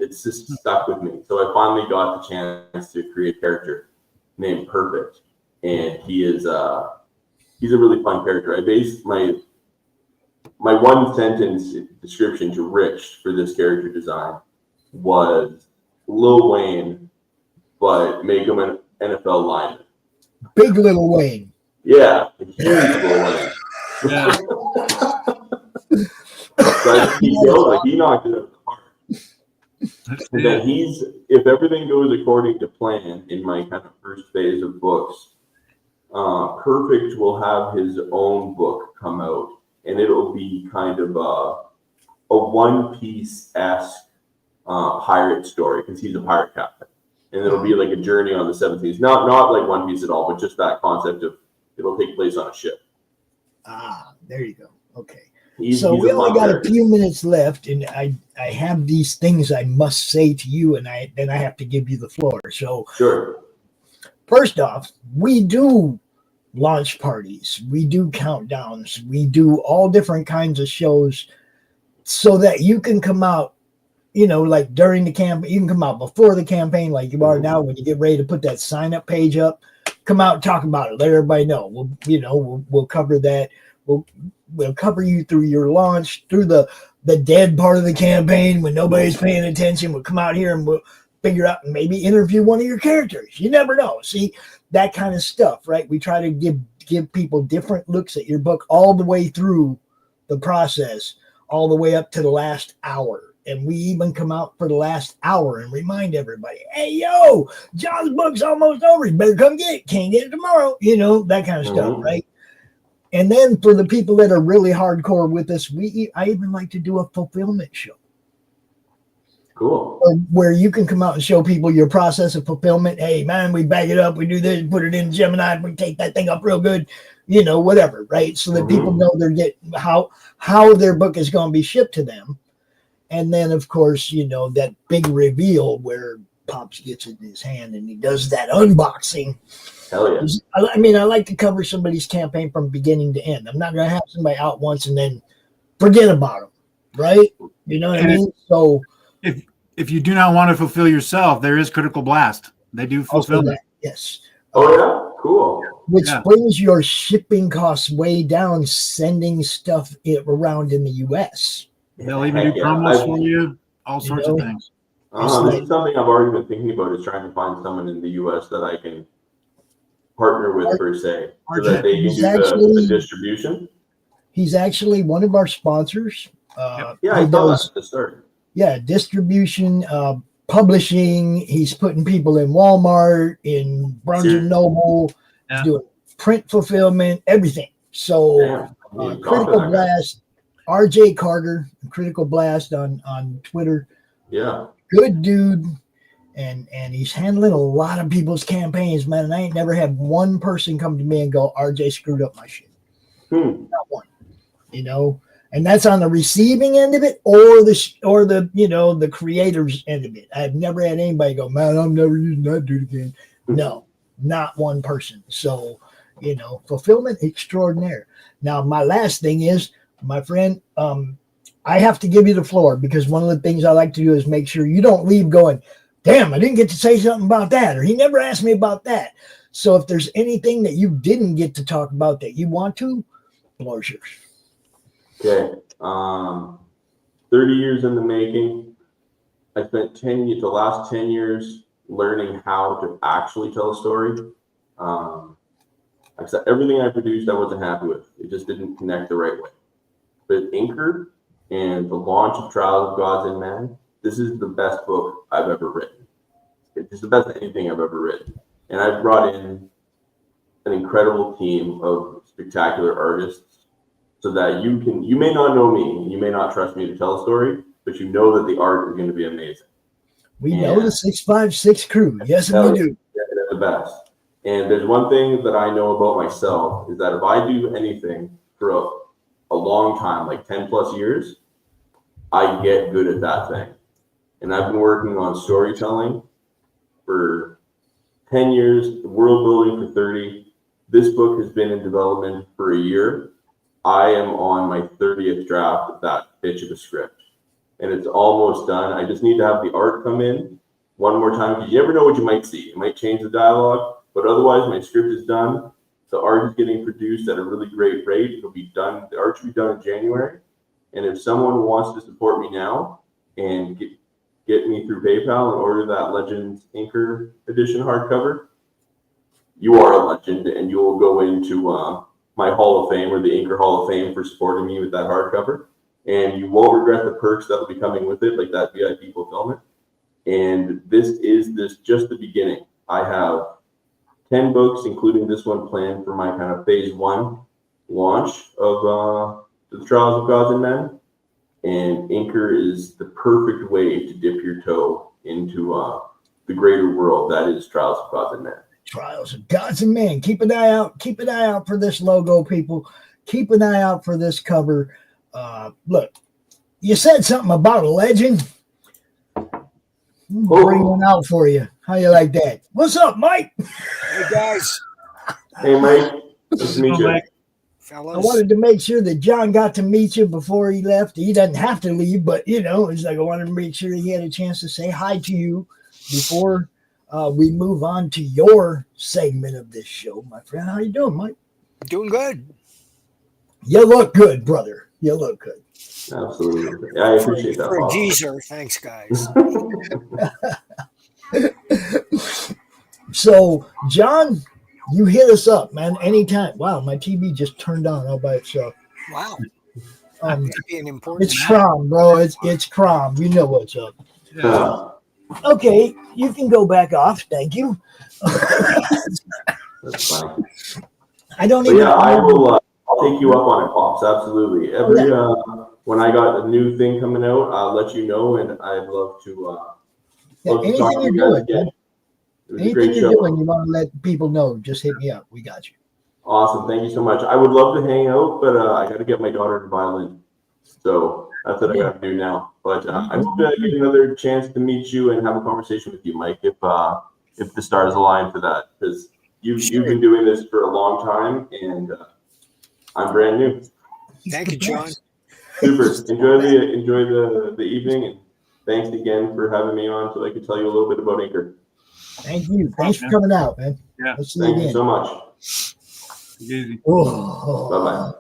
it's just stuck with me. So I finally got the chance to create a character named Perfect. And he's a really fun character. I based my one sentence description to Rich for this character design was Lil Wayne, but make him an NFL lineman. Big Little Wayne. Yeah, huge Lil Wayne. Yeah. So he knocked it out of the park. And then if everything goes according to plan in my kind of first phase of books, Perfect will have his own book come out, and it'll be kind of a One Piece-esque pirate story because he's a pirate captain, and it'll be like a journey on the 17th. Not like One Piece at all, but just that concept of it'll take place on a ship. There you go. Okay. He's We a only fun got character. a few minutes left, and I have these things I must say to you, and then I have to give you the floor. So Sure. first off, we do launch parties, we do countdowns, we do all different kinds of shows so that you can come out, you know, like during the campaign, you can come out before the campaign like you are now when you get ready to put that sign up page up. Come out and talk about it. Let everybody know. We'll cover that. We'll cover you through your launch, through the dead part of the campaign when nobody's paying attention. We'll come out here and we'll figure out and maybe interview one of your characters. You never know. See, that kind of stuff, right? We try to give people different looks at your book all the way through the process, all the way up to the last hour. And we even come out for the last hour and remind everybody, hey, yo, John's book's almost over. You better come get it. Can't get it tomorrow. You know, that kind of stuff, right? And then for the people that are really hardcore with us, I even like to do a fulfillment show. Cool. Where you can come out and show people your process of fulfillment. Hey, man, we bag it up. We do this, put it in Gemini. We take that thing up real good, you know, whatever, right? So that people know they're getting how their book is going to be shipped to them. And then, of course, you know, that big reveal where Pops gets it in his hand and he does that unboxing. Hell yeah. I mean, I like to cover somebody's campaign from beginning to end. I'm not going to have somebody out once and then forget about them, right? You know what I mean? So if you do not want to fulfill yourself, there is Critical Blast. They do fulfillment. Yes. Oh, yeah? Cool. Which brings your shipping costs way down, sending stuff around in the U.S. They'll even do promos for you, all sorts of things. This is something I've already been thinking about, is trying to find someone in the U.S. that I can partner with, per se, so that they can do the distribution. He's actually one of our sponsors. I thought that's the start. Yeah, distribution, publishing. He's putting people in Walmart, in Barnes and Noble, doing print fulfillment, everything. So Critical Blast, RJ Carter, Critical Blast on Twitter. Yeah. Good dude. And he's handling a lot of people's campaigns, man. And I ain't never had one person come to me and go, RJ screwed up my shit. Not one. You know, And that's on the receiving end of it, or the you know, the creator's end of it. I've never had anybody go, man, I'm never using that dude again. No, not one person. So, you know, fulfillment extraordinaire. Now, my last thing is, my friend, I have to give you the floor, because one of the things I like to do is make sure you don't leave going, damn, I didn't get to say something about that, or he never asked me about that. So if there's anything that you didn't get to talk about that you want to, the floor is yours. Okay. 30 years in the making. I spent the last 10 years learning how to actually tell a story. Everything I produced, I wasn't happy with. It just didn't connect the right way. But Inker and the launch of Trials of Gods and Men, this is the best book I've ever written. It's the best anything I've ever written. And I've brought in an incredible team of spectacular artists, so that you may not know me, you may not trust me to tell a story, but you know that the art is going to be amazing. We know the 656 crew. Yes, we do. They're the best. And there's one thing that I know about myself, is that if I do anything for a long time, like 10 plus years, I get good at that thing. And I've been working on storytelling for 10 years, world building for 30. This book has been in development for a year. I am on my 30th draft of that bitch of a script, and it's almost done. I just need to have the art come in one more time, because you never know what you might see. It might change the dialogue, but otherwise my script is done. The art is getting produced at a really great rate. It'll be done. The art should be done in January. And if someone wants to support me now and get me through PayPal and order that Legends Inker edition hardcover, you are a legend, and you will go into my Hall of Fame, or the Inker Hall of Fame, for supporting me with that hardcover. And you won't regret the perks that'll be coming with it, like that VIP fulfillment. And this is just the beginning. I have 10 books, including this one, planned for my kind of phase 1 launch of the Trials of Gods and Men. And Inker is the perfect way to dip your toe into the greater world that is Trials of Gods and Men. Trials of Gods and Men. Keep an eye out. Keep an eye out for this logo, people. Keep an eye out for this cover. Look, you said something about a legend. Bring one out for you. How you like that? What's up, Mike? Hey, guys. Hey, Mike. Nice to meet you. Fellas. I wanted to make sure that John got to meet you before he left. He doesn't have to leave, but, you know, it's like I wanted to make sure he had a chance to say hi to you before we move on to your segment of this show, my friend. How you doing, Mike? Doing good. You look good, brother. You look good. Absolutely. I appreciate that. For a geezer, thanks, guys. So, John, you hit us up, man, anytime. Wow, my TV just turned on all by itself. Wow. That'd be an important It's Crom, bro. It's Crom. You know what's up. Okay, you can go back off. Thank you. That's fine. I don't But even. yeah, I will. I'll take you up on it, Pops. Absolutely. When I got a new thing coming out, I'll let you know, and I'd love to. Anything you're doing, man. It was a Anything great you're show. doing, you want to let people know, just hit me up. We got you. Awesome. Thank you so much. I would love to hang out, but I got to get my daughter to violin. So that's what I got to do now. But I hope to get another chance to meet you and have a conversation with you, Mike, if the stars align for that, because you've been doing this for a long time, and I'm brand new. Thank you, John. Super. Enjoy the evening, and thanks again for having me on so I could tell you a little bit about Inker. Thank you. Thanks for coming out, man. Yeah. Let's see you Thank again. you so much. Easy. Oh. Bye-bye.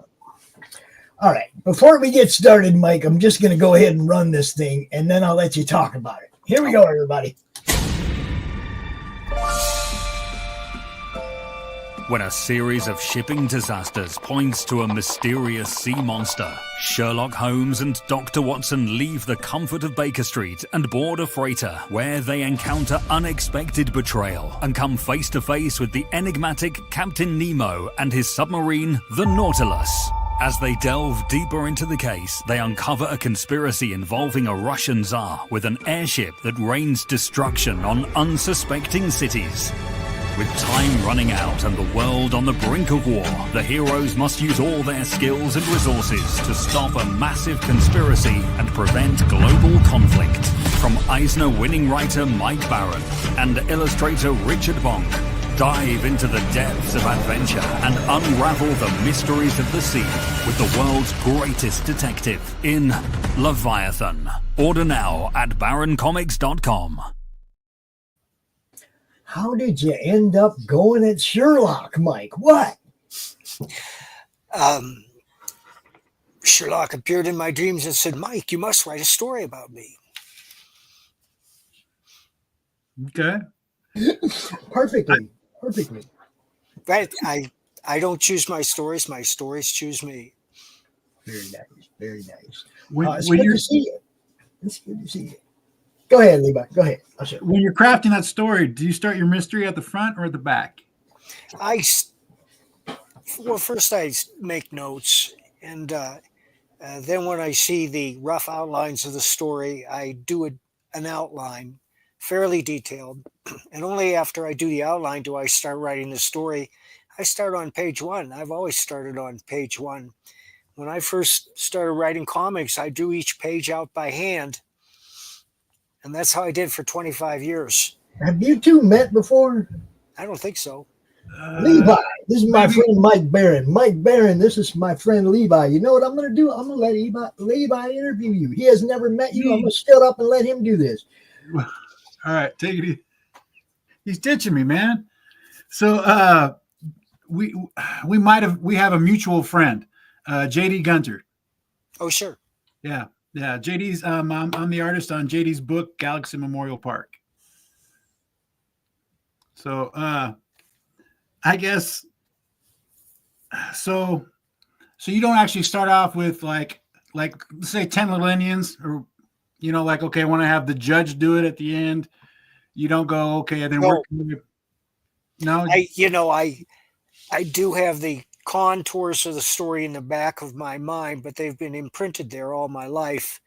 All right. Before we get started, Mike, I'm just going to go ahead and run this thing, and then I'll let you talk about it. Here we go, everybody. When a series of shipping disasters points to a mysterious sea monster, Sherlock Holmes and Dr. Watson leave the comfort of Baker Street and board a freighter where they encounter unexpected betrayal and come face to face with the enigmatic Captain Nemo and his submarine, the Nautilus. As they delve deeper into the case, they uncover a conspiracy involving a Russian Tsar with an airship that rains destruction on unsuspecting cities. With time running out and the world on the brink of war, the heroes must use all their skills and resources to stop a massive conspiracy and prevent global conflict. From Eisner-winning writer Mike Baron and illustrator Richard Bonk, dive into the depths of adventure and unravel the mysteries of the sea with the world's greatest detective in Leviathan. Order now at baroncomics.com. How did you end up going at Sherlock, Mike? What? Sherlock appeared in my dreams and said, Mike, you must write a story about me. Okay. Perfectly. Right. I don't choose my stories choose me. Very nice. Very nice. When it's good to see you. It's good to see you. Go ahead, Levi. Go ahead. I'll show you. When you're crafting that story, do you start your mystery at the front or at the back? First I make notes, and then when I see the rough outlines of the story, I do an outline, fairly detailed, and only after I do the outline do I start writing the story. I start on page 1. I've always started on page 1. When I first started writing comics, I drew each page out by hand, and that's how I did for 25 years. Have you two met before? I don't think so. Levi, this is my friend Mike Baron. Mike Baron, this is my friend Levi. You know what I'm going to do? I'm going to let Levi interview you. He has never met you. I'm going to shut up and let him do this. All right, take it easy. He's ditching me, man. So we have a mutual friend, JD Gunter. Oh, sure. Yeah. JD's I'm the artist on JD's book, Galaxy Memorial Park. So I guess so you don't actually start off with like say 10 Little Indians, or like, okay, I want to have the judge do it at the end. You don't go, okay, and then work. No, I do have the contours of the story in the back of my mind, but they've been imprinted there all my life.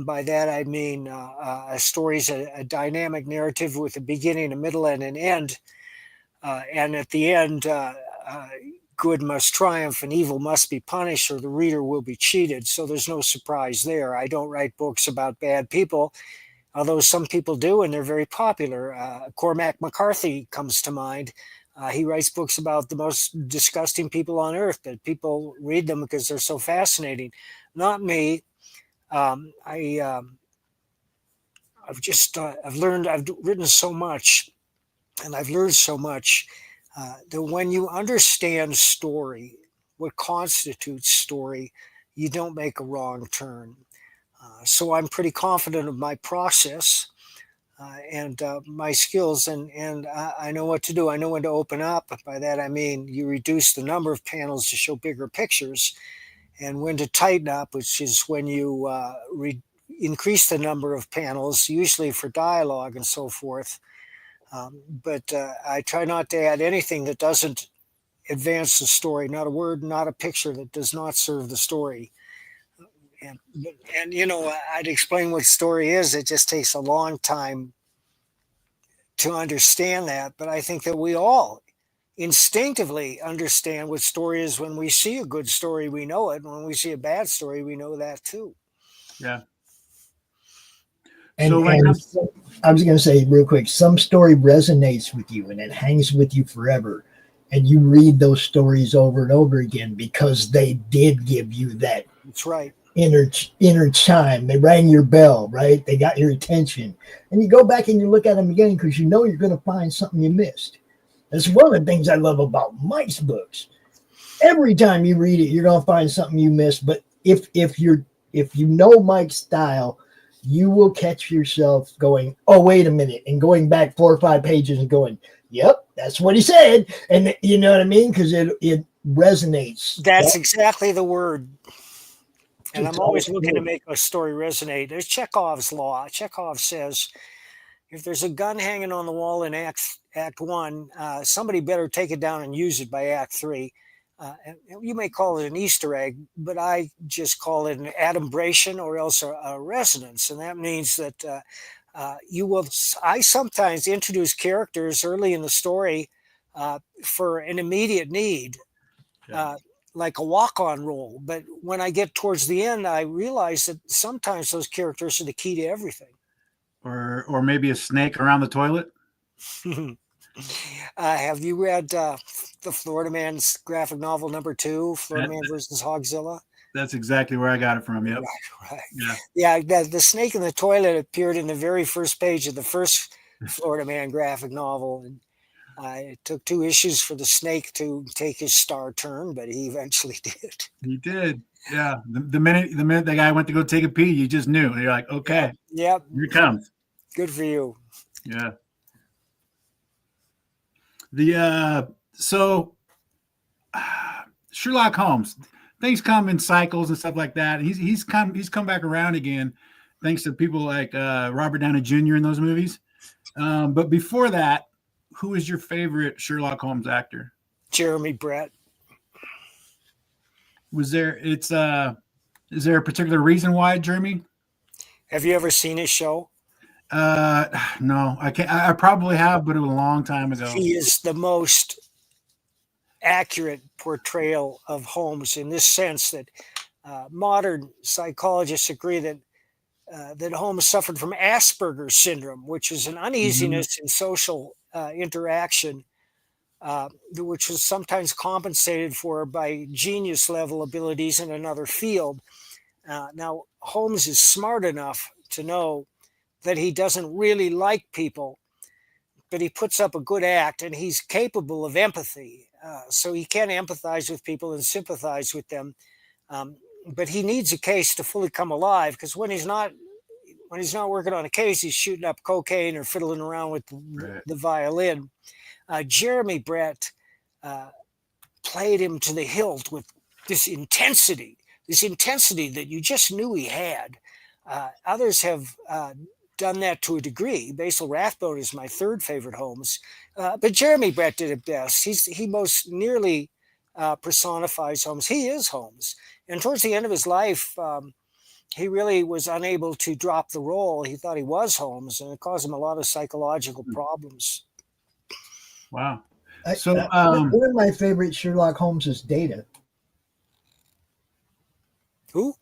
By that I mean a story's a dynamic narrative with a beginning, a middle, and an end. And at the end, good must triumph and evil must be punished, or the reader will be cheated. So there's no surprise there. I don't write books about bad people, although some people do, and they're very popular. Cormac McCarthy comes to mind. He writes books about the most disgusting people on earth, but people read them because they're so fascinating. Not me. I've written so much, and I've learned so much that when you understand story, what constitutes story, you don't make a wrong turn. So I'm pretty confident of my process and my skills, and I know what to do. I know when to open up. By that I mean you reduce the number of panels to show bigger pictures, and when to tighten up, which is when you increase the number of panels, usually for dialogue and so forth. But I try not to add anything that doesn't advance the story, not a word, not a picture that does not serve the story. And I'd explain what story is. It just takes a long time to understand that. But I think that we all instinctively understand what story is. When we see a good story, we know it. When we see a bad story, we know that too. Yeah. And I was going to say real quick, some story resonates with you and it hangs with you forever. And you read those stories over and over again because they did give you that. That's right. Inner chime. They rang your bell, right? They got your attention. And you go back and you look at them again because you know you're going to find something you missed. That's one of the things I love about Mike's books. Every time you read it, you're going to find something you missed. But if you know Mike's style, you will catch yourself going, oh, wait a minute, and going back 4 or 5 pages and going, yep, that's what he said. And you know what I mean? Because it resonates. That's exactly the word. And I'm always looking to make a story resonate. There's Chekhov's law. Chekhov says, if there's a gun hanging on the wall in Act 1, somebody better take it down and use it by Act 3. And you may call it an Easter egg, but I just call it an adumbration or else a resonance. And that means that I sometimes introduce characters early in the story for an immediate need, like a walk-on role. But when I get towards the end, I realize that sometimes those characters are the key to everything. Or maybe a snake around the toilet. Have you read the Florida Man's graphic novel #2, Florida Man versus Hogzilla? That's exactly where I got it from. Yep. Right. Yeah. The snake in the toilet appeared in the very first page of the first Florida Man graphic novel, and it took 2 issues for the snake to take his star turn, but he eventually did. He did. Yeah. The minute the guy went to go take a pee, you just knew. You're like, okay, Yep. Here it comes. Good for you. Yeah. So Sherlock Holmes, things come in cycles and stuff like that. He's come back around again, thanks to people like Robert Downey Jr. in those movies. But before that, who is your favorite Sherlock Holmes actor? Jeremy Brett. Is there a particular reason why, Jeremy? Have you ever seen his show? No, I can't. I probably have, but it was a long time ago. He is the most accurate portrayal of Holmes in this sense that modern psychologists agree that Holmes suffered from Asperger's syndrome, which is an uneasiness in social interaction, which was sometimes compensated for by genius level abilities in another field. Now, Holmes is smart enough to know that he doesn't really like people, but he puts up a good act, and he's capable of empathy. So he can empathize with people and sympathize with them. But he needs a case to fully come alive, because when he's not working on a case, he's shooting up cocaine or fiddling around with the violin. Jeremy Brett played him to the hilt with this intensity that you just knew he had. Others have done that to a degree. Basil Rathbone is my third favorite Holmes, but Jeremy Brett did it best. He most nearly personifies Holmes. He is Holmes, and towards the end of his life, he really was unable to drop the role. He thought he was Holmes, and it caused him a lot of psychological problems. Wow. One of my favorite Sherlock Holmes is Data. Who?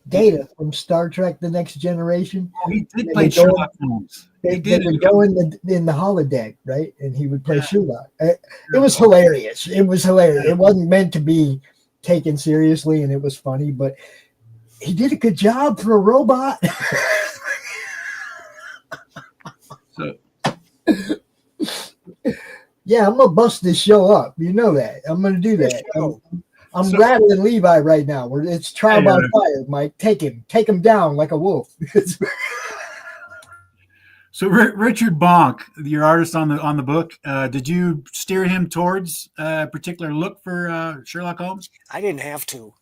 Data from Star Trek: The Next Generation. Oh, he did play Sherlock Holmes. They would go in the holodeck, right? And he would play Sherlock. It was hilarious. It wasn't meant to be taken seriously, and it was funny, but he did a good job for a robot. Yeah, I'm gonna bust this show up. You know that. I'm gonna do that. I'm rattling Levi right now. It's trial by fire, Mike. Take him down like a wolf. So Richard Bonk, your artist on the book, did you steer him towards a particular look for Sherlock Holmes? I didn't have to.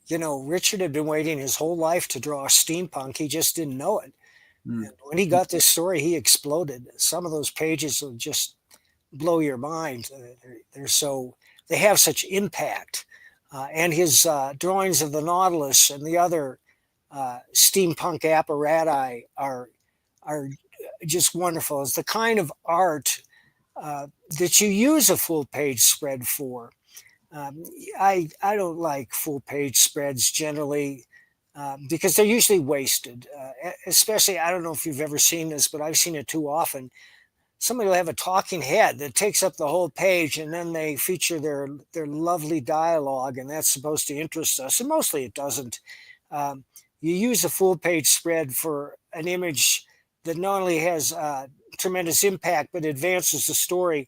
Richard had been waiting his whole life to draw steampunk. He just didn't know it. And when he got this story, he exploded. Some of those pages will just blow your mind. They have such impact. And his drawings of the Nautilus and the other steampunk apparati are just wonderful. It's the kind of art that you use a full page spread for. I don't like full page spreads generally because they're usually wasted. Especially, I don't know if you've ever seen this, but I've seen it too often. Somebody will have a talking head that takes up the whole page, and then they feature their lovely dialogue, and that's supposed to interest us. And mostly it doesn't. You use a full page spread for an image that not only has tremendous impact, but advances the story.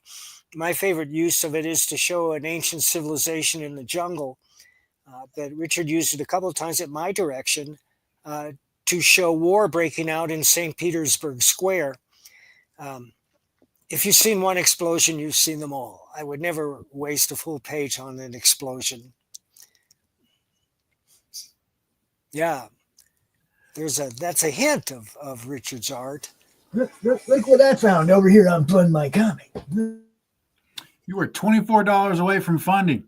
My favorite use of it is to show an ancient civilization in the jungle. But Richard used it a couple of times at my direction to show war breaking out in St. Petersburg Square. If you've seen one explosion, you've seen them all. I would never waste a full page on an explosion. Yeah, that's a hint of Richard's art. Look what I found over here on Fund My Comic. You were $24 away from funding.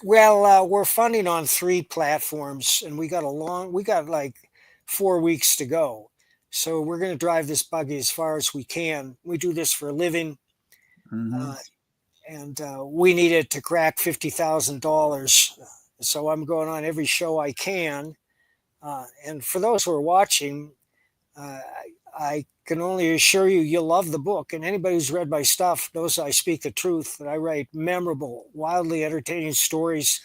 Well, we're funding on 3 platforms, and we got like 4 weeks to go. So we're going to drive this buggy as far as we can. We do this for a living. And we need it to crack $50,000. So I'm going on every show I can. And for those who are watching, I can only assure you, you'll love the book. And anybody who's read my stuff knows I speak the truth, that I write memorable, wildly entertaining stories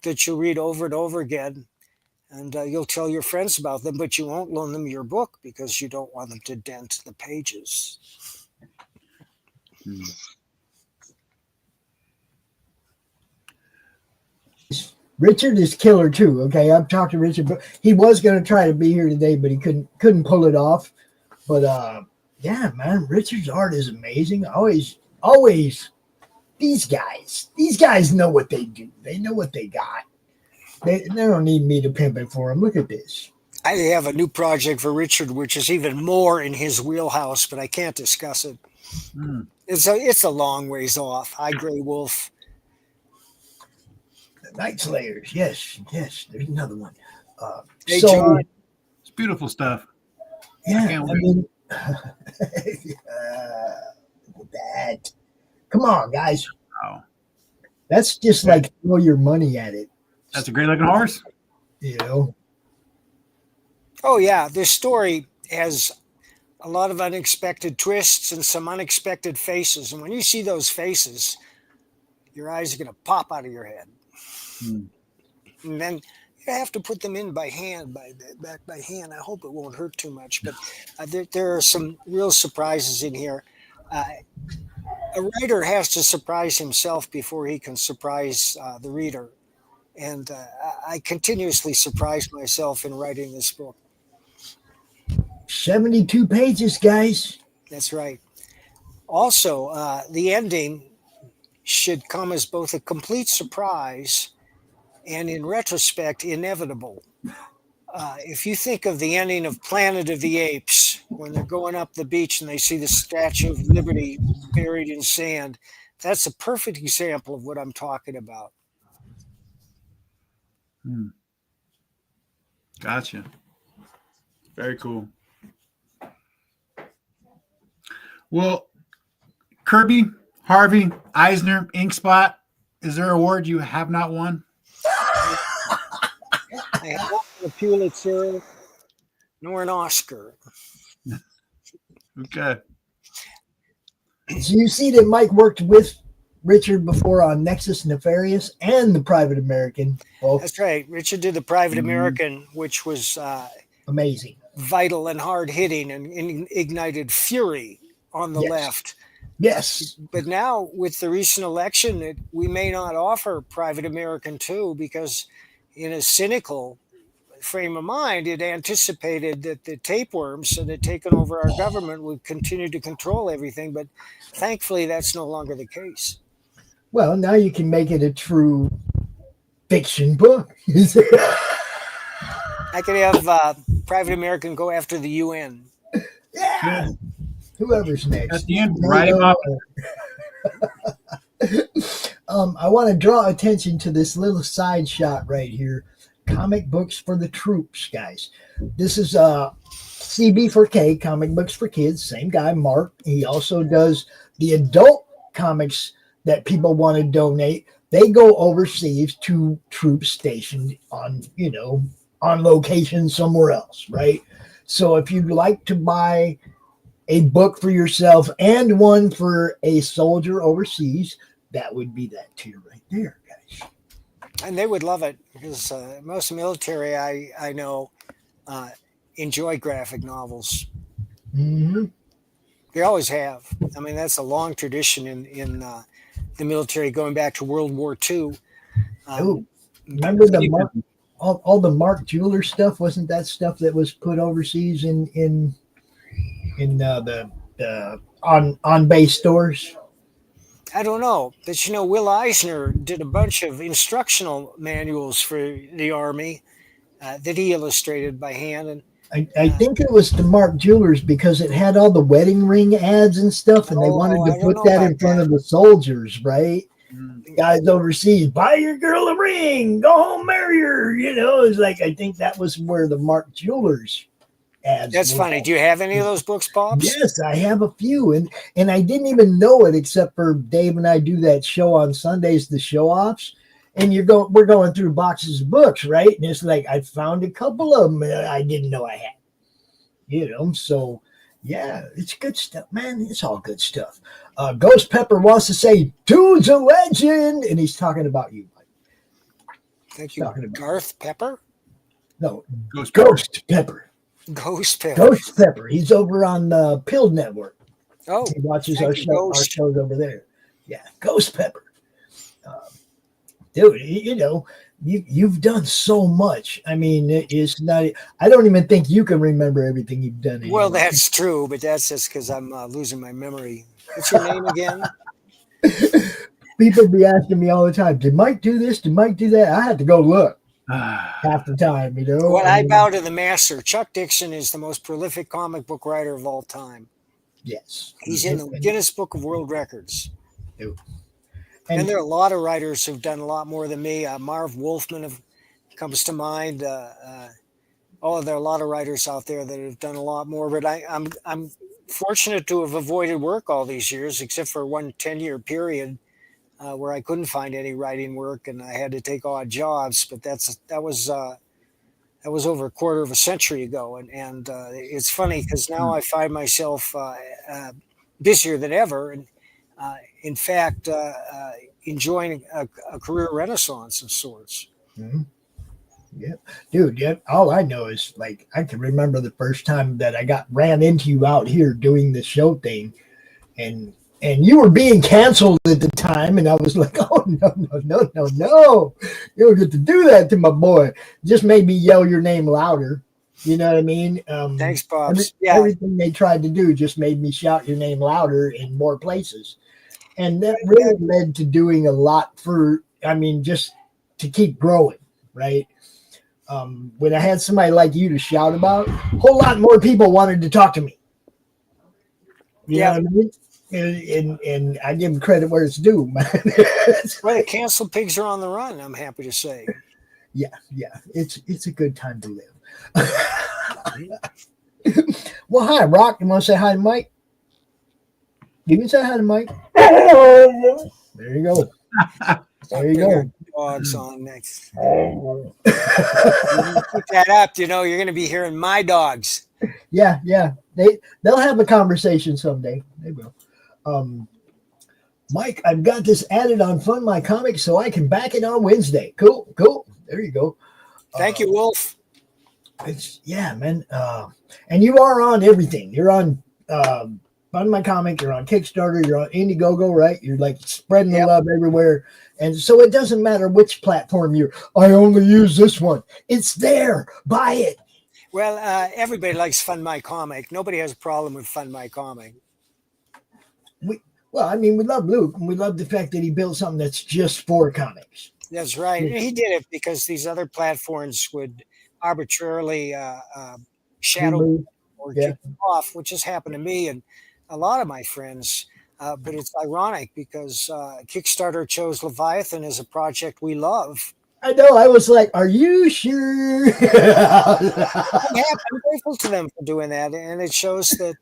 that you'll read over and over again. And you'll tell your friends about them, but you won't loan them your book because you don't want them to dent the pages. Richard is killer too. Okay, I've talked to Richard, but he was going to try to be here today, but he couldn't pull it off. But yeah, man, Richard's art is amazing. Always these guys know what they do. They know what they got. They don't need me to pimp it for them. Look at this. I have a new project for Richard, which is even more in his wheelhouse, but I can't discuss it. It's a long ways off. Hi, Grey Wolf. Night Slayers, yes. There's another one. Hey, John. It's beautiful stuff. Yeah, can't I wait. mean, that. Come on, guys. Wow. That's just like throw your money at it. That's a great looking horse. You know. Oh yeah, this story has a lot of unexpected twists and some unexpected faces, and when you see those faces, your eyes are going to pop out of your head. And then you have to put them in by hand, by hand. I hope it won't hurt too much, but there are some real surprises in here. A writer has to surprise himself before he can surprise the reader, and I continuously surprise myself in writing this book. 72 pages, guys. That's right. Also, the ending should come as both a complete surprise and, in retrospect, inevitable. If you think of the ending of Planet of the Apes, when they're going up the beach and they see the Statue of Liberty buried in sand, that's a perfect example of what I'm talking about. Gotcha. Very cool. Well, Kirby, Harvey, Eisner, Inkspot, is there an award you have not won? I have not won a Pulitzer nor an Oscar. Okay. So you see that Mike worked with Richard before on Nexus Nefarious and The Private American. Both That's right. Richard did The Private American, which was amazing, vital and hard-hitting and ignited fury on the left. Yes. But now with the recent election, we may not offer Private American 2 because in a cynical frame of mind, it anticipated that the tapeworms that had taken over our government would continue to control everything. But thankfully, that's no longer the case. Well, now you can make it a true fiction book. I could have Private American go after the UN. Yeah. Whoever's next. At the end, write him up. I want to draw attention to this little side shot right here. Comic books for the troops, guys. This is CB4K, Comic Books for Kids. Same guy, Mark. He also does the adult comics that people want to donate. They go overseas to troops stationed on location somewhere else, right? So if you'd like to buy a book for yourself and one for a soldier overseas, that would be that tier right there, guys. And they would love it because most military I know enjoy graphic novels. Mm-hmm. They always have. I mean, that's a long tradition in the military going back to World War II. Remember the Mark, all the Mark Jeweler stuff? Wasn't that stuff that was put overseas in the on base stores? I don't know, but Will Eisner did a bunch of instructional manuals for the Army that he illustrated by hand. And I think it was the Mark Jewelers because it had all the wedding ring ads and stuff, and they wanted to put that in front of the soldiers, right? The guys overseas, buy your girl a ring, go home, marry her. It's like, I think that was where the Mark Jewelers ads. That's funny. Do you have any of those books, Pops? Yes, I have a few, and I didn't even know it except for Dave and I do that show on Sundays, the show offs, and we're going through boxes of books, right? And it's like I found a couple of them that I didn't know I had, you know. So yeah, it's good stuff, man. It's all good stuff. Ghost Pepper wants to say, "Dude's a legend," and he's talking about you, Mike. Thank you, Garth Pepper. No, Ghost Pepper. Ghost Pepper. Ghost Pepper. He's over on the Pill Network. Oh, he watches our shows over there. Yeah, Ghost Pepper. Dude, you know, you've done so much. I mean, it's not. I don't even think you can remember everything you've done. Anymore. Well, that's true, but that's just because I'm losing my memory. What's your name again? People be asking me all the time, "Did Mike do this? Did Mike do that?" I had to go look half the time, you know. Well, I bow to the master. Chuck Dixon is the most prolific comic book writer of all time. Yes, he's in the Guinness Book of World Records. Dude. And there are a lot of writers who've done a lot more than me. Marv Wolfman comes to mind. There are a lot of writers out there that have done a lot more. But I'm fortunate to have avoided work all these years, except for one 10-year period where I couldn't find any writing work and I had to take odd jobs. But that was over a quarter of a century ago. And it's funny because now I find myself busier than ever. And in fact, enjoying a career renaissance of sorts. Mm-hmm. Yeah, dude. Yeah, all I know is like I can remember the first time that I ran into you out here doing the show thing, and you were being canceled at the time, and I was like, oh no, you don't get to do that to my boy. Just made me yell your name louder. You know what I mean? Thanks, Pops. Everything they tried to do just made me shout your name louder in more places. And that really led to doing a lot just to keep growing, right? When I had somebody like you to shout about, a whole lot more people wanted to talk to me. You know what I mean? And I give credit where it's due, man. Well, the cancel pigs are on the run, I'm happy to say. Yeah. It's a good time to live. Well, hi, Rock. You want to say hi to Mike? You can say hi to Mike. There you go. There you go. Dogs on next. Keep that up. You know, you're going to be hearing my dogs. Yeah. They'll have a conversation someday. They will. Mike, I've got this added on Fund My Comics so I can back it on Wednesday. Cool. There you go. Thank you, Wolf. Man. And you are on everything. You're on Fund My Comic, you're on Kickstarter, you're on Indiegogo, right? You're like spreading the love everywhere. And so it doesn't matter which platform I only use this one. It's there. Buy it. Well, everybody likes Fund My Comic. Nobody has a problem with Fund My Comic. We love Luke, and we love the fact that he built something that's just for comics. That's right. And he did it because these other platforms would arbitrarily shadow or kick them off, which has happened to me and a lot of my friends. But it's ironic because Kickstarter chose Leviathan as a project we love. I know. I was like, are you sure? I'm grateful to them for doing that. And it shows that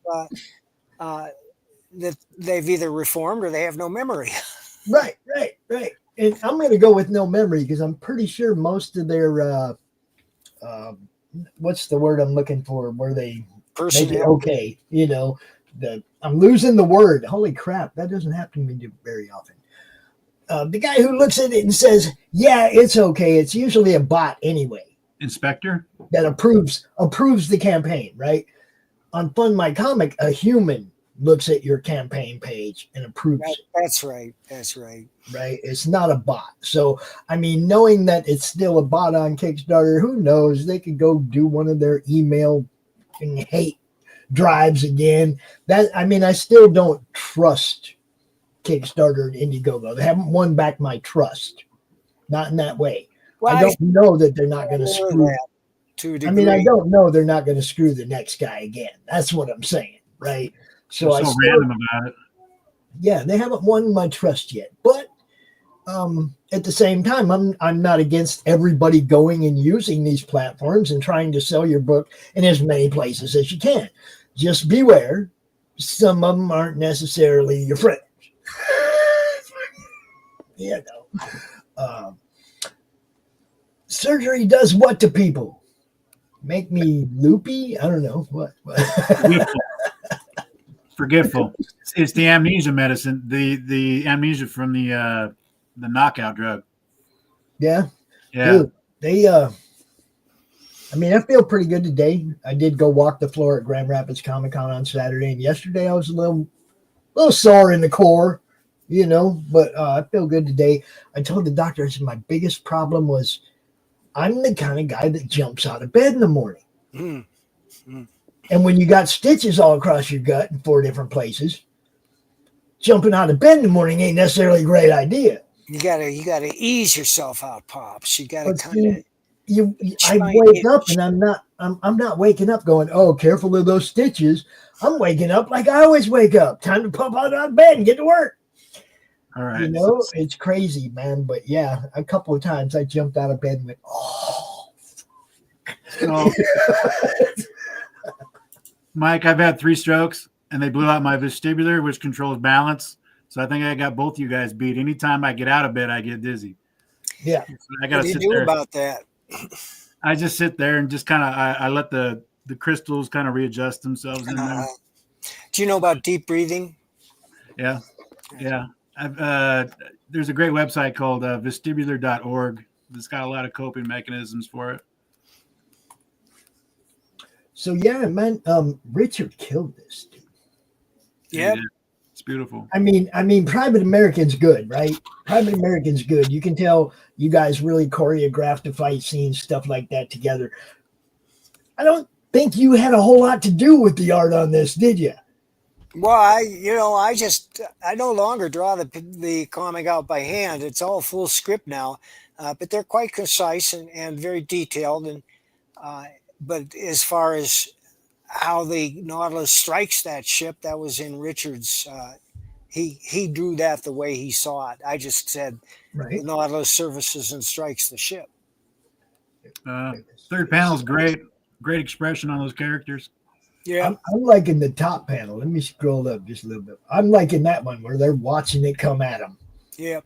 that they've either reformed or they have no memory. Right. And I'm going to go with no memory because I'm pretty sure most of their, what's the word I'm looking for? Where they make it okay, you know, I'm losing the word. Holy crap. That doesn't happen to me very often. The guy who looks at it and says, yeah, it's okay. It's usually a bot anyway. Inspector? That approves the campaign, right? On Fund My Comic, a human looks at your campaign page and approves it. That's right. Right? It's not a bot. So, I mean, knowing that it's still a bot on Kickstarter, who knows? They could go do one of their email and hate drives again. I still don't trust Kickstarter and Indiegogo. They haven't won back my trust. Not in that way. Well, I don't know that they're not going to screw that. I don't know they're not going to screw the next guy again. That's what I'm saying, right? So random about it. Yeah, they haven't won my trust yet. But At the same time, I'm not against everybody going and using these platforms and trying to sell your book in as many places as you can. Just beware, some of them aren't necessarily your friends. You know, surgery does what to people? Make me loopy? I don't know what. Forgetful. It's the amnesia medicine. The amnesia from the knockout drug. Yeah. Yeah. Dude, I mean, I feel pretty good today. I did go walk the floor at Grand Rapids Comic Con on Saturday, and yesterday I was a little sore in the core, you know, but I feel good today. I told the doctor, I said, my biggest problem was I'm the kind of guy that jumps out of bed in the morning. And when you got stitches all across your gut in 4 different places, jumping out of bed in the morning ain't necessarily a great idea. You gotta ease yourself out, Pops. You gotta kind of. I wake up and I'm not waking up going, oh, careful of those stitches. I'm waking up like I always wake up. Time to pop out of bed and get to work. All right. You know, it's crazy, man. But yeah, a couple of times I jumped out of bed and went, oh. So, Mike, I've had 3 strokes and they blew out my vestibular, which controls balance. So I think I got both you guys beat. Anytime I get out of bed, I get dizzy. Yeah. So I got to sit do there. about that? I just sit there and just kind of I let the crystals kind of readjust themselves in there. Do you know about deep breathing? Yeah. There's a great website called vestibular.org. It's got a lot of coping mechanisms for it. So yeah, man, Richard killed this dude. Yeah. It's beautiful. I mean, Private American's good, right? Private American's good. You can tell you guys really choreographed the fight scenes, stuff like that together. I don't think you had a whole lot to do with the art on this, did you? Well, I no longer draw the comic out by hand. It's all full script now, but they're quite concise and very detailed. And but as far as how the Nautilus strikes that ship, that was in Richard's. He drew that the way he saw it. I just said the Nautilus services and strikes the ship. Third panel's great expression on those characters. Yeah, I'm liking the top panel. Let me scroll up just a little bit. I'm liking that one where they're watching it come at them. Yep.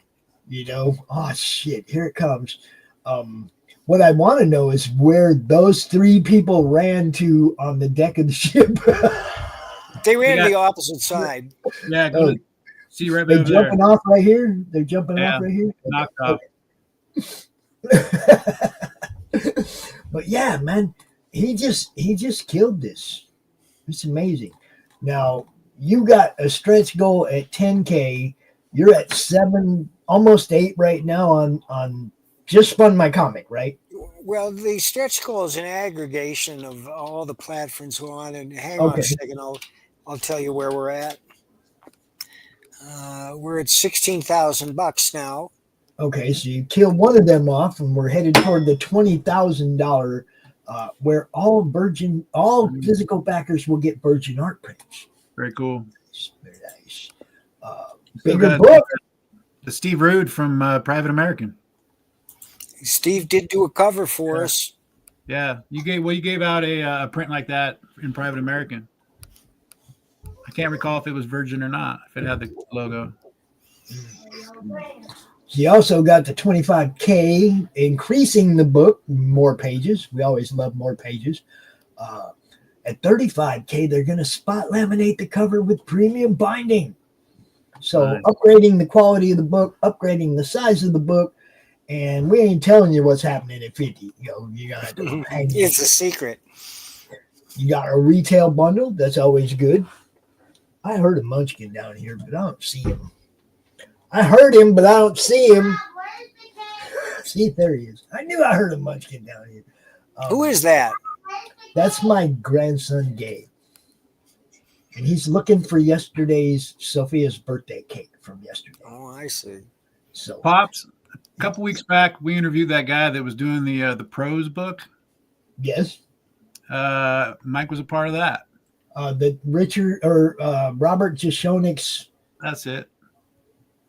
You know, oh shit, here it comes. What I want to know is where those 3 people ran to on the deck of the ship. They ran to the opposite side. Yeah, go see right they're over jumping there. off right here. They're jumping off right here. Knocked off. But yeah, man, he just killed this. It's amazing. Now you got a stretch goal at 10K. You're at 7, almost 8 right now on just spun my comic, right? Well, the stretch goal is an aggregation of all the platforms we're on. And hang on a second, I'll tell you where we're at. We're at $16,000 now. Okay, so you kill one of them off, and we're headed toward the $20,000, where all physical backers will get Virgin art prints. Very cool. Very nice. Bigger book. The Steve Rude from Private American. Steve did do a cover for us. Yeah, you gave out a print like that in Private American. I can't recall if it was Virgin or not, if it had the logo. He also got the 25K, increasing the book, more pages. We always love more pages. At 35K, they're going to spot laminate the cover with premium binding. So upgrading the quality of the book, upgrading the size of the book, and we ain't telling you what's happening at 50. You got it's a secret. You got a retail bundle. That's always good. I heard a munchkin down here, but I don't see him. I heard him, but I don't see him. See, there he is. I knew I heard a munchkin down here. Who is that? That's my grandson, Gabe. And he's looking for yesterday's Sophia's birthday cake from yesterday. Oh, I see. So Pops, a couple weeks back, we interviewed that guy that was doing the prose book. Yes. Mike was a part of that. The Richard or Robert Jashonik's. That's it.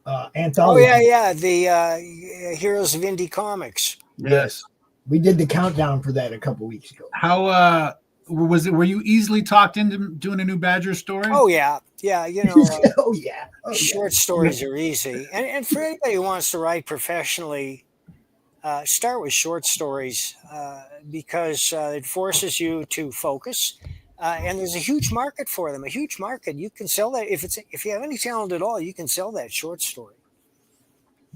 Oh anthology. yeah. The Heroes of Indie Comics. Yes. We did the countdown for that a couple weeks ago. How was it? Were you easily talked into doing a new Badger story? Oh yeah. You know, Oh yeah. short stories are easy, and for anybody who wants to write professionally, start with short stories because it forces you to focus, and there's a huge market for them. A huge market. You can sell that if you have any talent at all, you can sell that short story.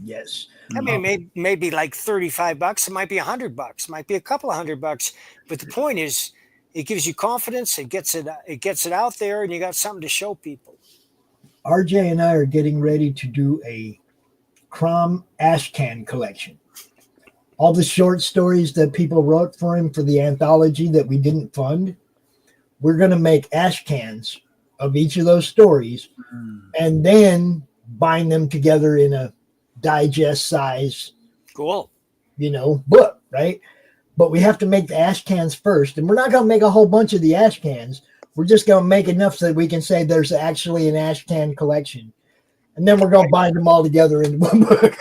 Yes. I mean, maybe like $35. It might be $100. It might be a couple of $100. But the point is, it gives you confidence. It gets it out there, and you got something to show people. RJ and I are getting ready to do a Crom Ashcan collection. All the short stories that people wrote for him for the anthology that we didn't fund, we're going to make ashcans of each of those stories and then bind them together in a digest size, Cool. book, right? But we have to make the ashcans first, and we're not going to make a whole bunch of the ashcans. We're just going to make enough so that we can say there's actually an ashcan collection, and then we're going to bind them all together in one book.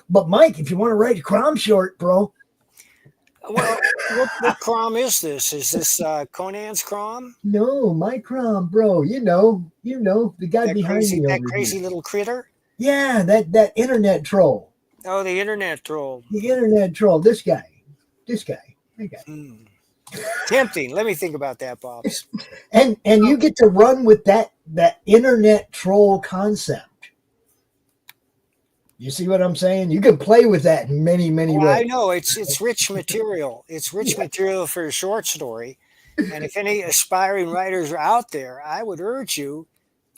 But Mike, if you want to write a Crom short, bro. Well, what Crom is this? Is this Conan's Crom? No, my Crom, bro. You know, the guy That behind crazy, me. that over crazy here. little critter? Yeah, that internet troll. Oh, the internet troll. The internet troll. This guy. That guy. Tempting. Let me think about that, Pops. And you get to run with that internet troll concept. You see what I'm saying? You can play with that in many ways. I know it's rich material. It's rich material for a short story. And if any aspiring writers are out there, I would urge you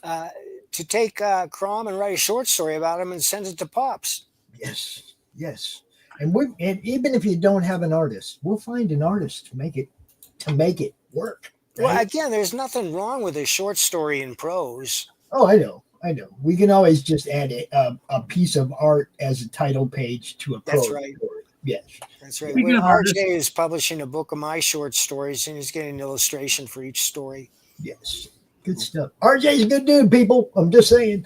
to take Crom and write a short story about him and send it to Pops. Yes. And even if you don't have an artist, we'll find an artist to make it work. Right? Well, again, there's nothing wrong with a short story in prose. Oh, I know. We can always just add a piece of art as a title page to a prose. That's right. Story. Yes. That's right. Speaking of artists- RJ is publishing a book of my short stories, and he's getting an illustration for each story. Yes. Good stuff. RJ's a good dude, people. I'm just saying.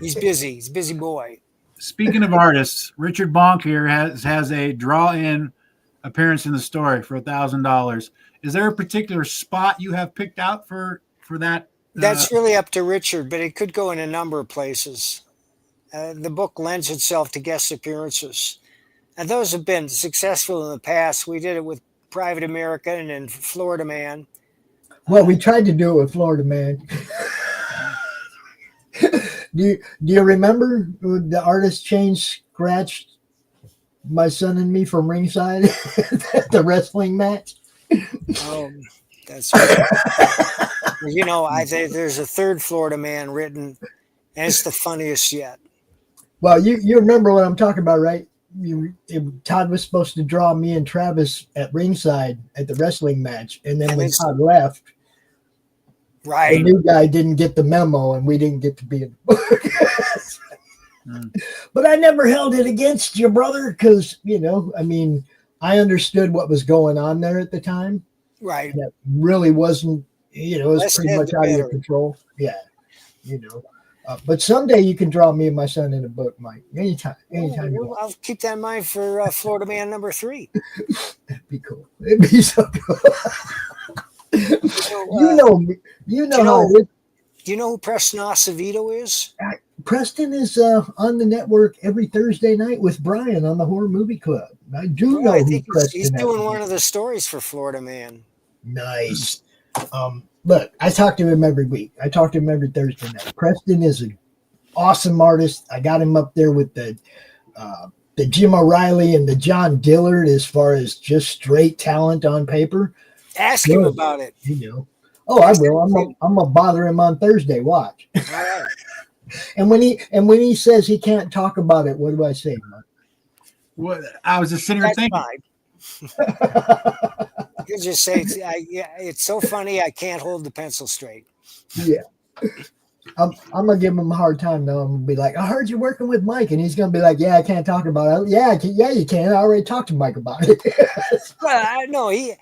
He's busy. He's a busy boy. Speaking of artists, Richard Bonk here has a draw-in appearance in the story for $1,000. Is there a particular spot you have picked out for that? That's really up to Richard, but it could go in a number of places. The book lends itself to guest appearances. And those have been successful in the past. We did it with Private American and Florida Man. Well, we tried to do it with Florida Man. Do you remember the artist Change scratched my son and me from ringside at the wrestling match? Oh, that's right. There's a third Florida Man written, and it's the funniest yet. Well, you remember what I'm talking about, right? Todd was supposed to draw me and Travis at ringside at the wrestling match, and then when Todd left, right, the new guy didn't get the memo, and we didn't get to be in the book. But I never held it against you, brother, because I understood what was going on there at the time. Right, that really wasn't. It was pretty much out of your control. Yeah, but someday you can draw me and my son in a book, Mike. Anytime. I'll keep that in mind for Florida Man number 3. That'd be cool. It'd be so cool. You know me. You know how it is. Do you know who Preston Acevedo is? Preston is on the network every Thursday night with Brian on the Horror Movie Club. I do know I who think Preston he's doing is. one of the stories for Florida Man. Nice. Look, I talk to him every week. I talk to him every Thursday night. Preston is an awesome artist. I got him up there with the Jim O'Reilly and the John Dillard as far as just straight talent on paper. Ask him about it. Oh, I will. I'm gonna bother him on Thursday. Watch. All right. And when he says he can't talk about it, what do I say, Mike? What I was just sitting here thinking. You just say it's so funny I can't hold the pencil straight. Yeah. I'm gonna give him a hard time though. I'm gonna be like, I heard you're working with Mike, and he's gonna be like, yeah, I can't talk about it. Yeah, you can. I already talked to Mike about it. Well, I know he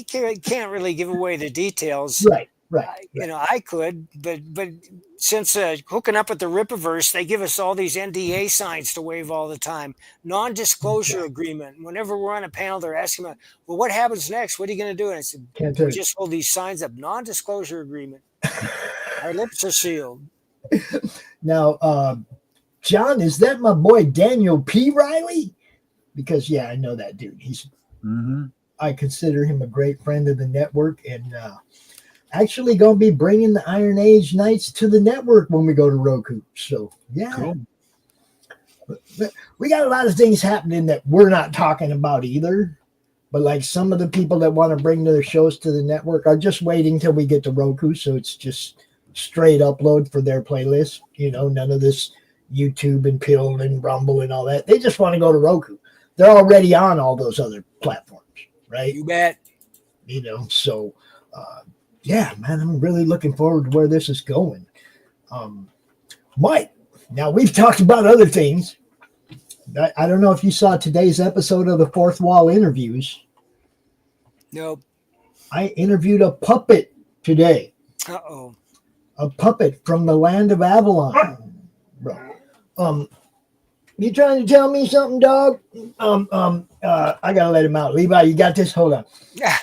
can't really give away the details. Right. Right. You know, I could, but since hooking up with the Rippaverse, they give us all these NDA signs to wave all the time. Non-disclosure agreement. Whenever we're on a panel, they're asking me, well, what happens next? What are you going to do? And I said, Can't tell we you. just hold these signs up. Non-disclosure agreement. Our lips are sealed. Now, John, is that my boy Daniel P. Riley? Because yeah, I know that dude. He's I consider him a great friend of the network, and actually going to be bringing the Iron Age Nights to the network when we go to Roku. So yeah, Cool. But we got a lot of things happening that we're not talking about either. But like some of the people that want to bring their shows to the network are just waiting till we get to Roku, so it's just straight upload for their playlist. You know, none of this YouTube and Pill and Rumble and all that. They just want to go to Roku. They're already on all those other platforms, right? You bet. You know, so yeah, man, I'm really looking forward to where this is going. Mike, now we've talked about other things. I don't know if you saw today's episode of the Fourth Wall Interviews. Nope. I interviewed a puppet today. Uh-oh. A puppet from the land of Avalon. Bro. You trying to tell me something, dog? I gotta let him out. Levi, you got this? Hold on. Yeah.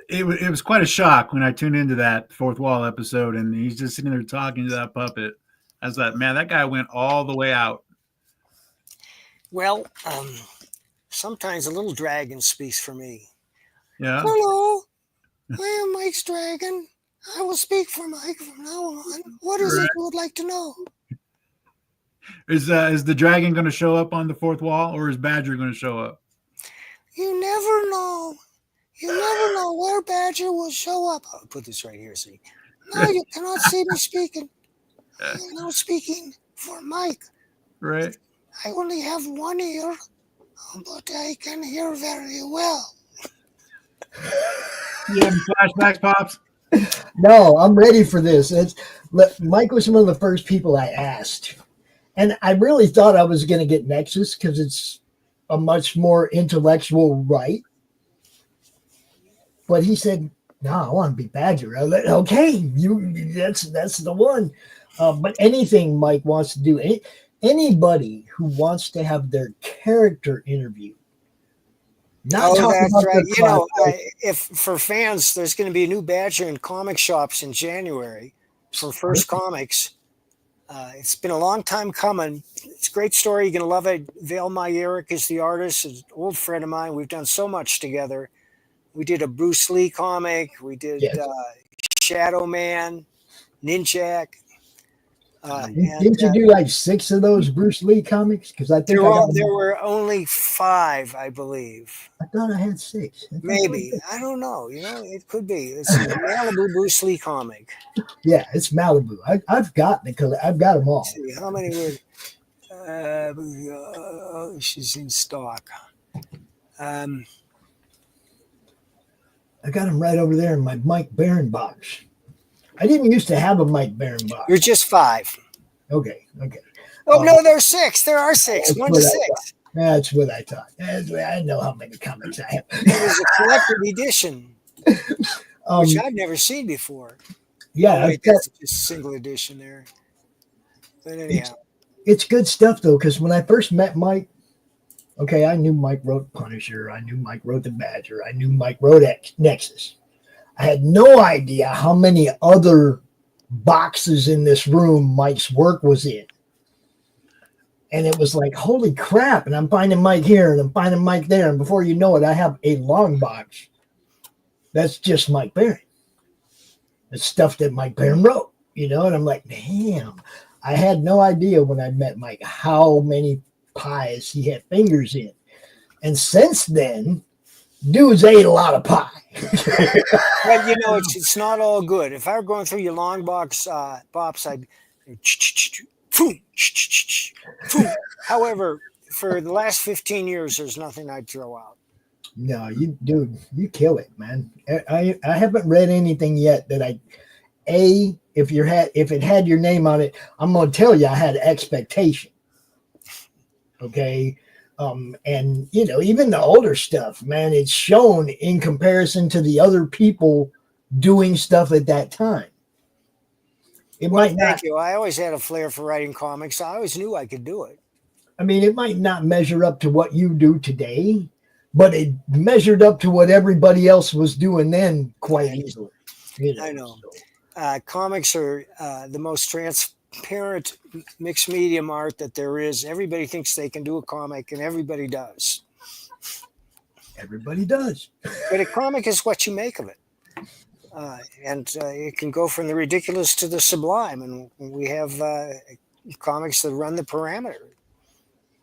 It was quite a shock when I tuned into that Fourth Wall episode, and he's just sitting there talking to that puppet. I was like, man, that guy went all the way out. Well, sometimes a little dragon speaks for me. Yeah. Hello, I am Mike's dragon. I will speak for Mike from now on. What is it you would like to know? Is the dragon going to show up on the Fourth Wall, or is Badger going to show up? You never know. You never know where Badger will show up. I'll put this right here, see. No, you cannot see me speaking. I'm not speaking for Mike. Right. I only have one ear, but I can hear very well. You having flashbacks, Pops? No, I'm ready for this. Mike was one of the first people I asked. And I really thought I was going to get Nexus because it's a much more intellectual right. But he said, no, I want to be Badger. Okay, that's the one. But anything Mike wants to do, anybody who wants to have their character interviewed. That's right. You know, if for fans, there's going to be a new Badger in comic shops in January from First Comics. It's been a long time coming. It's a great story. You're going to love it. Vale Myerick is the artist, is an old friend of mine. We've done so much together. We did a Bruce Lee comic. We did Shadow Man, Ninjak. Didn't you do like 6 of those Bruce Lee comics? Because I think there were only 5, I believe. I thought I had 6. Maybe. I don't know. You know, it could be. It's a Malibu Bruce Lee comic. Yeah, it's Malibu. I've got them all. Let's see, how many were? She's in stock. I got them right over there in my Mike Baron box. I didn't used to have a Mike Baron box. You're just 5. Okay. Oh, no, there's 6. There are 6. 1 to 6. That's what I thought. I know how many comics I have. It was a collected edition, which I've never seen before. Yeah. Wait, that's just a single edition there. But anyhow. It's good stuff, though, because when I first met Mike, okay, I knew Mike wrote Punisher. I knew Mike wrote The Badger. I knew Mike wrote Nexus. I had no idea how many other boxes in this room Mike's work was in. And it was like, holy crap. And I'm finding Mike here and I'm finding Mike there. And before you know it, I have a long box. That's just Mike Baron. It's stuff that Mike Baron wrote, you know? And I'm like, damn. I had no idea when I met Mike how many pies he had fingers in. And since then, dude's ate a lot of pie. Well, you know, it's not all good. If I were going through your long box, Pops, I'd however, for the last 15 years, there's nothing I'd throw out. No, you kill it, man. I haven't read anything yet that if it had your name on it, I'm gonna tell you I had expectation. Okay. And even the older stuff, man, it's shown in comparison to the other people doing stuff at that time. It might not. Thank you. I always had a flair for writing comics. I always knew I could do it. I mean, it might not measure up to what you do today, but it measured up to what everybody else was doing then quite easily. I know. Comics are the most transparent mixed medium art that there is. Everybody thinks they can do a comic, and everybody does. Everybody does. But a comic is what you make of it. And it can go from the ridiculous to the sublime. And we have comics that run the parameter.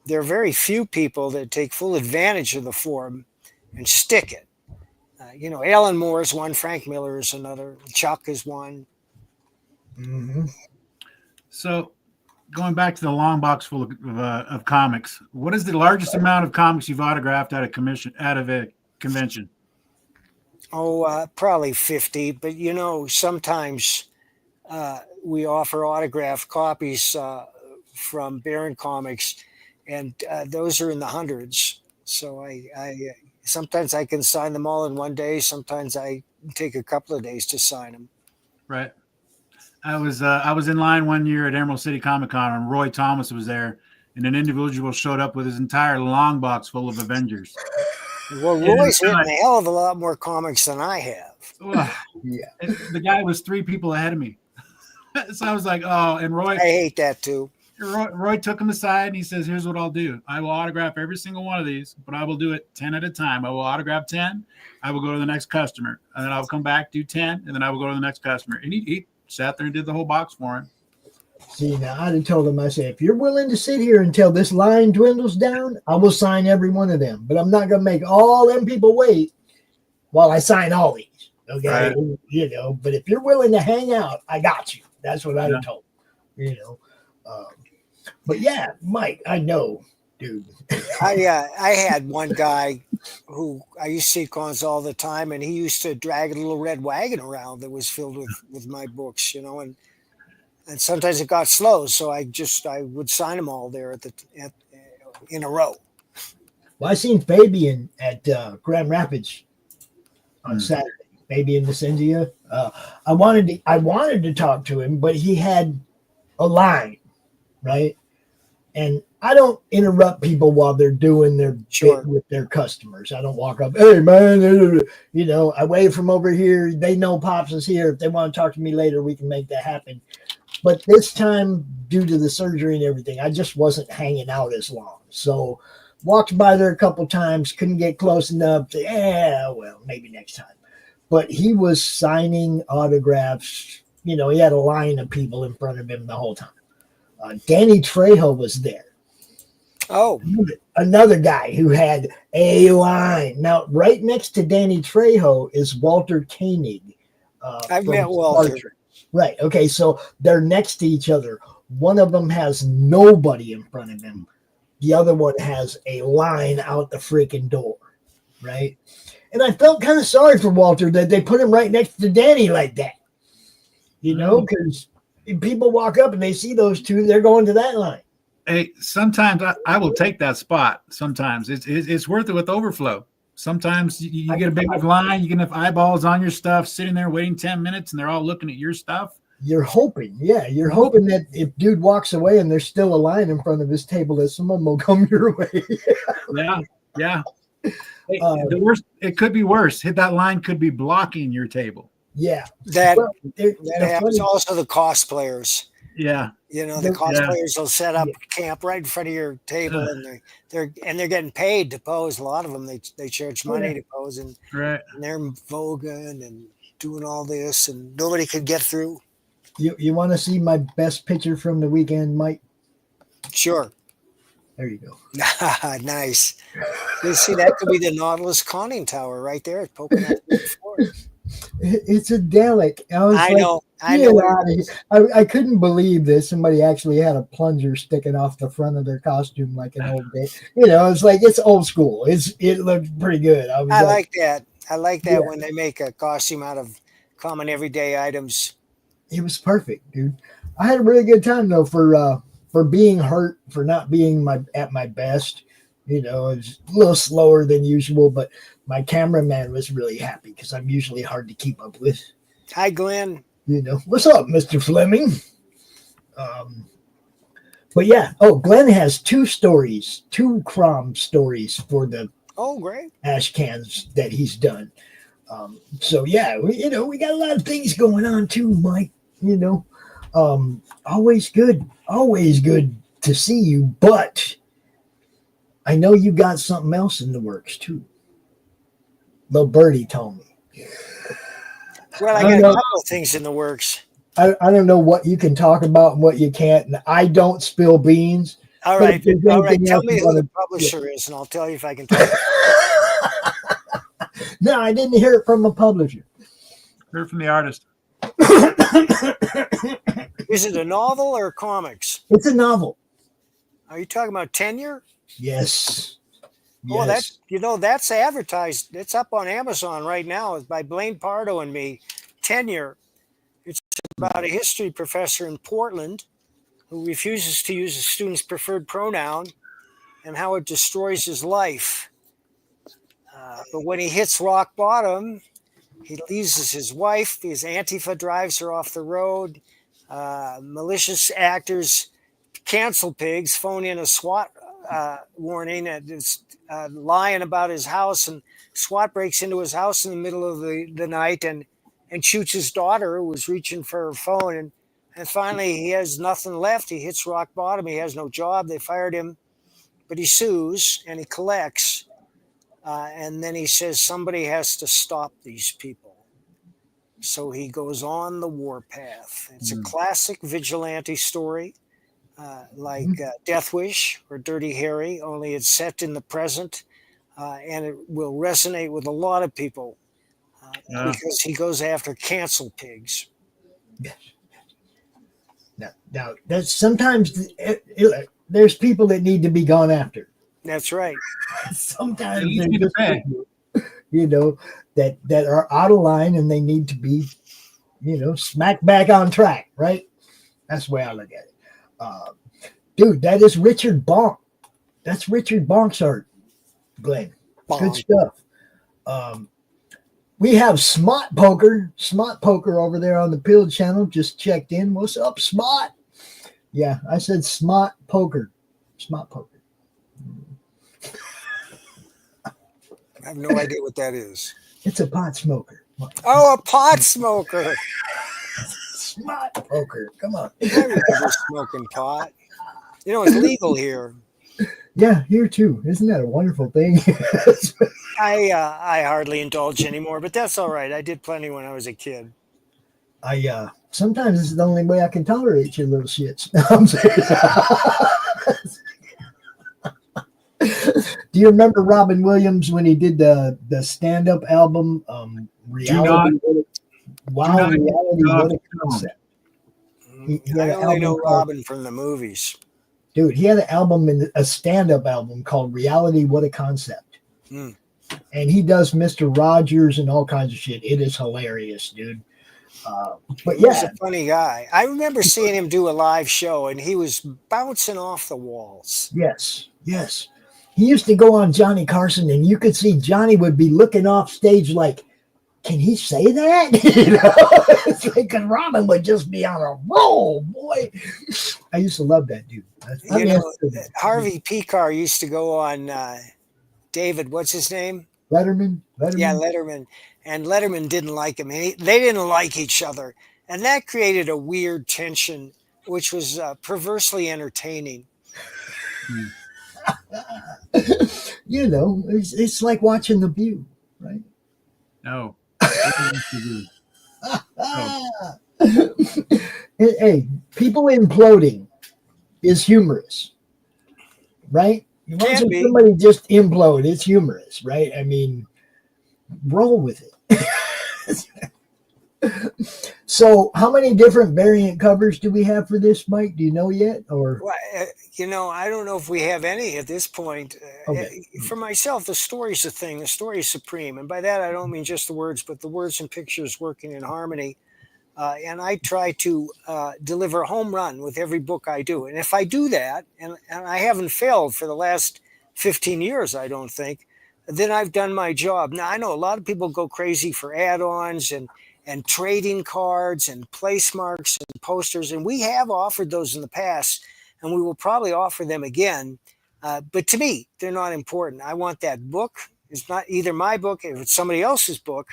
There are very few people that take full advantage of the form and stick it. Alan Moore is one. Frank Miller is another. Chuck is one. Mm-hmm. So going back to the long box full of comics, what is the largest amount of comics you've autographed out of a convention? Oh, probably 50. But, sometimes we offer autographed copies from Baron Comics, and those are in the hundreds. So I sometimes I can sign them all in one day. Sometimes I take a couple of days to sign them. Right. I was in line one year at Emerald City Comic Con, and Roy Thomas was there, and an individual showed up with his entire long box full of Avengers. Well, Roy's written a hell of a lot more comics than I have. Yeah. The guy was 3 people ahead of me. So I was like, oh, and Roy. I hate that too. Roy took him aside and he says, here's what I'll do. I will autograph every single one of these, but I will do it 10 at a time. I will autograph 10. I will go to the next customer, and then I'll come back, do 10, and then I will go to the next customer. And he sat there and did the whole box for him. See, now I'd have told him, I said, if you're willing to sit here until this line dwindles down, I will sign every one of them. But I'm not going to make all them people wait while I sign all these. Okay. Right. But if you're willing to hang out, I got you. That's what I'd have told him, But yeah, Mike, I know, dude. I had one guy who I used to see cons all the time, and he used to drag a little red wagon around that was filled with my books, and sometimes it got slow, so I would sign them all there in a row. Well, I seen Fabian at Grand Rapids on Saturday. Fabian Vicendia. I wanted to talk to him, but he had a line, right? And I don't interrupt people while they're doing their bit with their customers. I don't walk up, hey man, I wave from over here. They know Pops is here. If they want to talk to me later, we can make that happen. But this time, due to the surgery and everything, I just wasn't hanging out as long. So walked by there a couple times, couldn't get close enough to, maybe next time. But he was signing autographs. He had a line of people in front of him the whole time. Danny Trejo was there. Oh, another guy who had a line. Now, right next to Danny Trejo is Walter Koenig. I've met Walter. Right. Okay. So they're next to each other. One of them has nobody in front of him. The other one has a line out the freaking door. Right. And I felt kind of sorry for Walter that they put him right next to Danny like that. Because people walk up and they see those two, they're going to that line. Hey, sometimes I will take that spot. Sometimes it's worth it with overflow. Sometimes you get a big enough line, you get enough eyeballs on your stuff, sitting there waiting 10 minutes, and they're all looking at your stuff. You're hoping, you're hoping that if dude walks away and there's still a line in front of his table, that someone will come your way. Yeah. Hey, the worst, it could be worse. That line could be blocking your table. Yeah. That happens also the cosplayers. Yeah. The cosplayers will set up camp right in front of your table, and they're getting paid to pose. A lot of them they charge money to pose, and they're voguing and doing all this, and nobody could get through. You want to see my best picture from the weekend, Mike? Sure. There you go. Nice. You see, that could be the Nautilus conning tower right there, poking out the floor. It's a Dalek. I know. I couldn't believe this. Somebody actually had a plunger sticking off the front of their costume like an old day. It's like it's old school. It looked pretty good. I like that. I like that when they make a costume out of common everyday items. It was perfect, dude. I had a really good time though for being hurt, for not being at my best. You know, it's a little slower than usual, but my cameraman was really happy because I'm usually hard to keep up with. Hi, Glenn. You know, what's up, Mr. Fleming? But yeah, Glenn has 2 Crom stories for the Great. ash cans that he's done. So yeah, we got a lot of things going on too, Mike. You know, always good to see you, but I know you got something else in the works too. Little Birdie told me. Well, I got a couple of things in the works. I don't know what you can talk about and what you can't, and I don't spill beans. All right. Tell me who the publisher is, and I'll tell you if I can talk. No, I didn't hear it from a publisher. Heard from the artist. Is it a novel or comics? It's a novel. Are you talking about Tenure? Yes. Oh, that's advertised. It's up on Amazon right now. It's by Blaine Pardo and me. Tenure. It's about a history professor in Portland who refuses to use a student's preferred pronoun and how it destroys his life. But when he hits rock bottom, he loses his wife. His Antifa drives her off the road. Malicious actors, cancel pigs, phone in a SWAT warning and it's lying about his house, and SWAT breaks into his house in the middle of the night and shoots his daughter who was reaching for her phone. And finally, he has nothing left. He hits rock bottom. He has no job. They fired him, but he sues and he collects. And then he says somebody has to stop these people. So he goes on the warpath. It's a classic vigilante story, like Death Wish or Dirty Harry, only it's set in the present, and it will resonate with a lot of people because he goes after cancel pigs. Yes. Now that's sometimes there's people that need to be gone after. That's right. Sometimes there's people, that are out of line and they need to be, smacked back on track, right? That's the way I look at it. Dude, that is Richard Bonk. That's Richard Bonk's art, Glenn. Bonk. Good stuff. We have Smot Poker over there on the Pill channel. Just checked in. What's up, Smot? Yeah, I said Smot Poker. Smot Poker. I have no idea what that is. It's a pot smoker. Oh, a pot smoker. Smot Poker. Come on. I remember smoking pot. It's legal here. Yeah, here too. Isn't that a wonderful thing? I hardly indulge anymore, but that's all right. I did plenty when I was a kid. Sometimes this is the only way I can tolerate your little shits. I'm serious. Do you remember Robin Williams when he did the stand-up album, Reality? Reality, what a concept. I only know Robin from the movies. Dude, he had an album, a stand-up album called Reality, What a Concept. And he does Mr. Rogers and all kinds of shit. It is hilarious, dude. But yeah. He's a funny guy. I remember seeing him do a live show, and he was bouncing off the walls. Yes. He used to go on Johnny Carson, and you could see Johnny would be looking off stage like, can he say that? It's like, because Robin would just be on a roll, boy. I used to love that dude. Harvey Picar used to go on David, what's his name? Letterman. Yeah, Letterman. And Letterman didn't like him. They didn't like each other. And that created a weird tension, which was perversely entertaining. It's like watching The View, right? No. Hey, people imploding is humorous, right? You watch somebody just implode, it's humorous, right? I mean, roll with it. So, how many different variant covers do we have for this, Mike? Do you know yet? Or I don't know if we have any at this point. Okay. For myself, the story's a thing. The story is supreme, and by that I don't mean just the words, but the words and pictures working in harmony. And I try to deliver a home run with every book I do. And if I do that, and I haven't failed for the last 15 years, I don't think, then I've done my job. Now, I know a lot of people go crazy for add-ons and trading cards and place marks and posters, and we have offered those in the past, and we will probably offer them again. But to me, they're not important. I want that book. It's not either my book, if it's somebody else's book.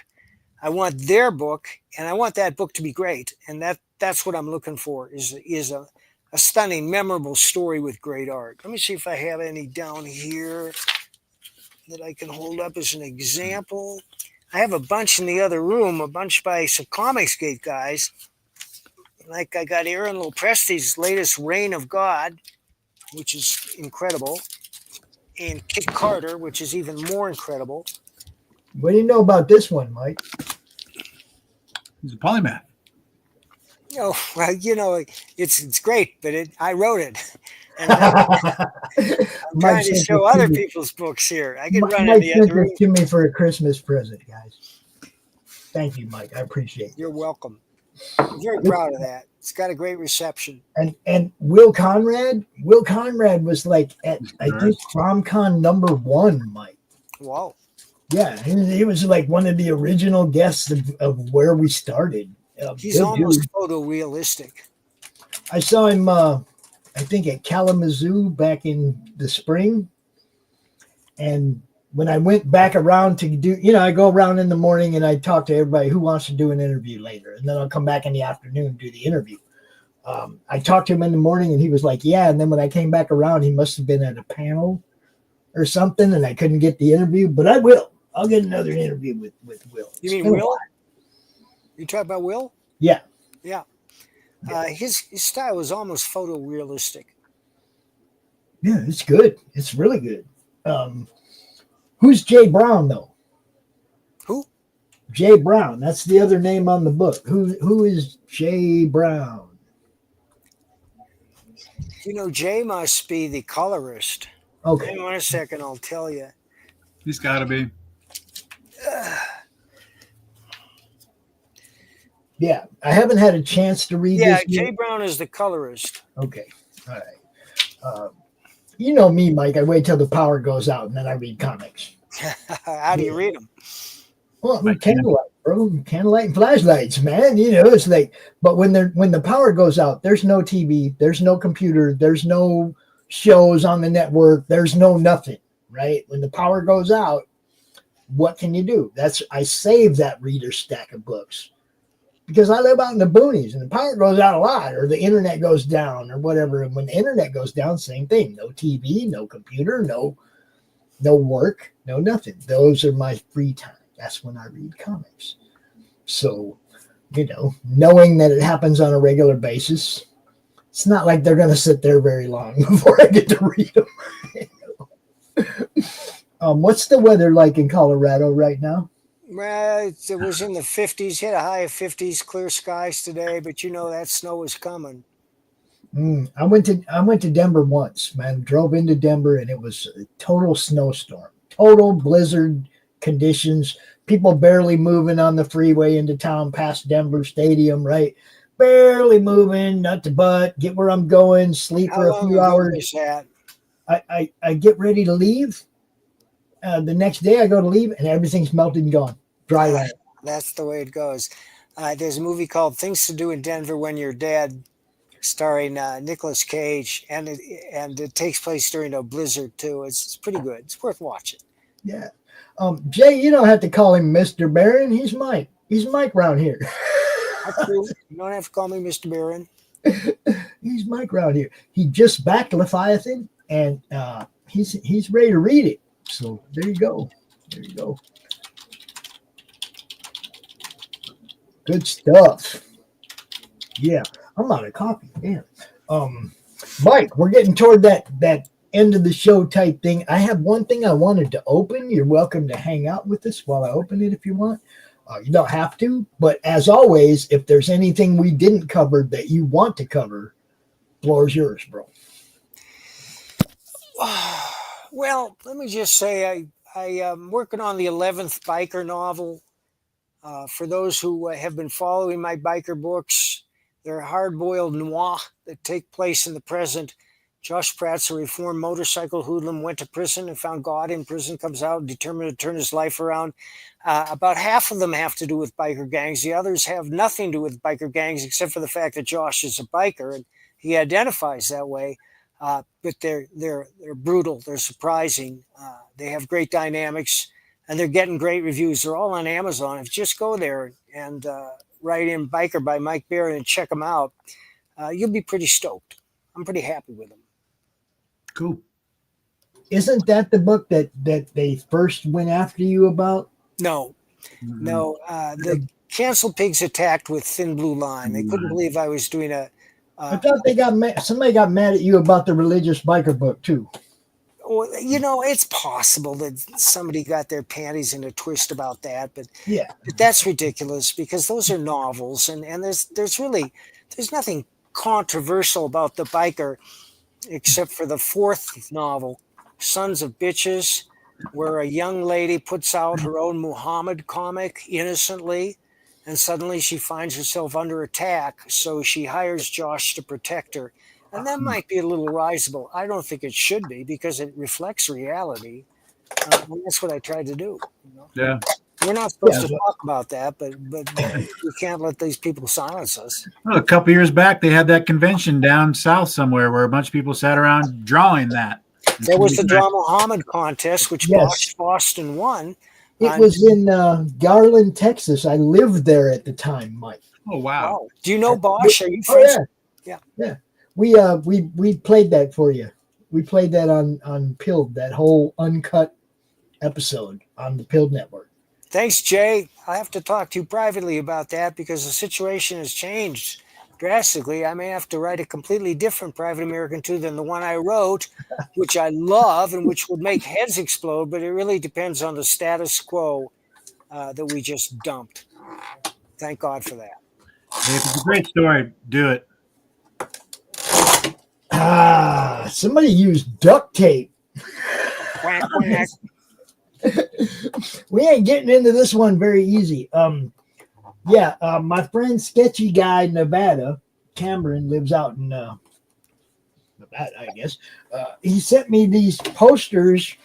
I want their book, and I want that book to be great. And that's what I'm looking for is a stunning, memorable story with great art. Let me see if I have any down here that I can hold up as an example. I have a bunch in the other room, a bunch by some Comicsgate guys. Like I got Aaron Lopresti's latest Reign of God, which is incredible, and Kit Carter, which is even more incredible. What do you know about this one, Mike? He's a polymath. Oh, well, it's great, but I wrote it. And I'm trying to show other people's books here. I can run in the other room. To me for a Christmas present, guys. Thank you, Mike. I appreciate it. You're welcome. I'm very proud of that. It's got a great reception. And Will Conrad was like at I think FromCon #1, Mike. Wow. Yeah, he was like one of the original guests of where we started. He's almost photorealistic. I saw him, I think, at Kalamazoo back in the spring. And when I went back around to do, I go around in the morning and I talk to everybody who wants to do an interview later. And then I'll come back in the afternoon and do the interview. I talked to him in the morning and he was like, yeah. And then when I came back around, he must have been at a panel or something and I couldn't get the interview, but I will. I'll get another interview with Will. You mean Will? You talk about Will? Yeah. Yeah. His style is almost photorealistic. Yeah, it's good. It's really good. Who's Jay Brown, though? Who? Jay Brown. That's the other name on the book. Who is Jay Brown? Jay must be the colorist. Okay. Hang on a second, I'll tell you. He's got to be. Yeah, I haven't had a chance to read this. Yeah, Jay Brown is the colorist. Okay, all right. You know me, Mike. I wait till the power goes out and then I read comics. How do you read them? Well, candlelight, bro. Candlelight and flashlights, man. It's like, but when the power goes out, there's no TV, there's no computer, there's no shows on the network, there's no nothing, right? When the power goes out, what can you do? I save that reader stack of books because I live out in the boonies and the power goes out a lot or the internet goes down or whatever. And when the internet goes down, same thing. No TV, no computer, no work, no nothing. Those are my free time. That's when I read comics. So, knowing that it happens on a regular basis, it's not like they're going to sit there very long before I get to read them. What's the weather like in Colorado right now? Well, it was in the 50s, hit a high of 50s, clear skies today, but that snow is coming. I went to Denver once, man. Drove into Denver and it was a total snowstorm, total blizzard conditions. People barely moving on the freeway into town past Denver Stadium, right? Barely moving, nut to butt, get where I'm going, sleep for a few hours. I get ready to leave. The next day I go to leave and everything's melted and gone. Dry land. That's the way it goes. There's a movie called Things to Do in Denver When You're Dead, starring Nicolas Cage, and it takes place during a blizzard too. It's pretty good. It's worth watching. Yeah. Jay, you don't have to call him Mr. Baron. He's Mike. He's Mike around here. That's true. You don't have to call me Mr. Baron. He's Mike around here. He just backed Leviathan and he's ready to read it. So there you go. There you go. Good stuff. Yeah, I'm out of coffee. Damn. Mike, we're getting toward that end of the show type thing. I have one thing I wanted to open. You're welcome to hang out with us while I open it if you want. You don't have to, but as always, if there's anything we didn't cover that you want to cover, floor's yours, bro. Well, let me just say I am working on the 11th biker novel. For those who have been following my biker books, they're hard-boiled noir that take place in the present. Josh Pratt's a reformed motorcycle hoodlum, went to prison and found God in prison, comes out determined to turn his life around. About half of them have to do with biker gangs. The others have nothing to do with biker gangs except for the fact that Josh is a biker and he identifies that way. But they're brutal. They're surprising. They have great dynamics and they're getting great reviews. They're all on Amazon. If you just go there and write in Biker by Mike Barron and check them out, you'll be pretty stoked. I'm pretty happy with them. Cool. Isn't that the book that they first went after you about? No. The Cancel Pigs attacked with Thin Blue Line. They couldn't believe I was doing a. I thought they got somebody got mad at you about the religious biker book too. Well, it's possible that somebody got their panties in a twist about that, but that's ridiculous because those are novels, and there's nothing controversial about the biker except for the fourth novel, Sons of Bitches, where a young lady puts out her own Muhammad comic innocently, and suddenly she finds herself under attack, so she hires Josh to protect her. And that might be a little risible. I don't think it should be because it reflects reality. And that's what I tried to do. Yeah. We're not supposed to talk about that, but we can't let these people silence us. Well, a couple years back, they had that convention down south somewhere where a bunch of people sat around drawing that. There was the Draw Muhammad contest, which Bosch Boston won. It was in Garland, Texas. I lived there at the time, Mike. Oh, wow. Do you know Bosch? Are you friends? Yeah. We played that for you. We played that on Pilled, that whole uncut episode on the Pilled Network. Thanks, Jay. I have to talk to you privately about that because the situation has changed drastically. I may have to write a completely different Private American 2 than the one I wrote, which I love and which would make heads explode, but it really depends on the status quo that we just dumped. Thank God for that. Hey, if it's a great story, do it. Somebody used duct tape. Quack, quack. We ain't getting into this one very easy. My friend Sketchy Guy Nevada, Cameron, lives out in Nevada, I guess. He sent me these posters.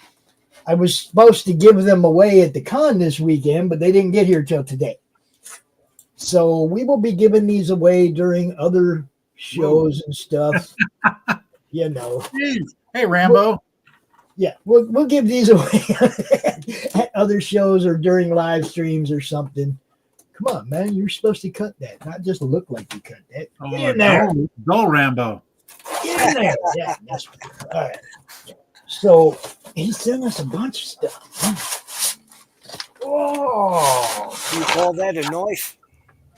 I was supposed to give them away at the con this weekend, but they didn't get here till today. So we will be giving these away during other shows and stuff. Hey, Rambo. We'll give these away at other shows or during live streams or something. Come on, man. You're supposed to cut that, not just look like you cut that. Get in there. Go, Rambo. Get in there. Yeah, that's right. All right. So he sent us a bunch of stuff. Oh. You call that a knife?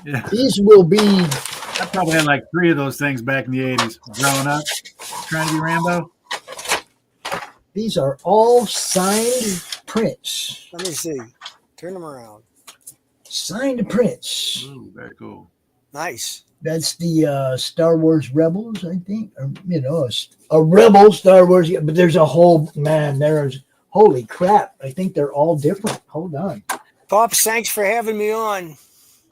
Yeah. These will be. I probably had like 3 of those things back in the 80s growing up. Trying to be Rambo. These are all signed prints. Let me see. Turn them around. Signed prints. Ooh, very cool. Nice. That's the Star Wars Rebels, I think. Or, a Rebel Star Wars. But there's a whole, there's, holy crap. I think they're all different. Hold on. Pops, thanks for having me on.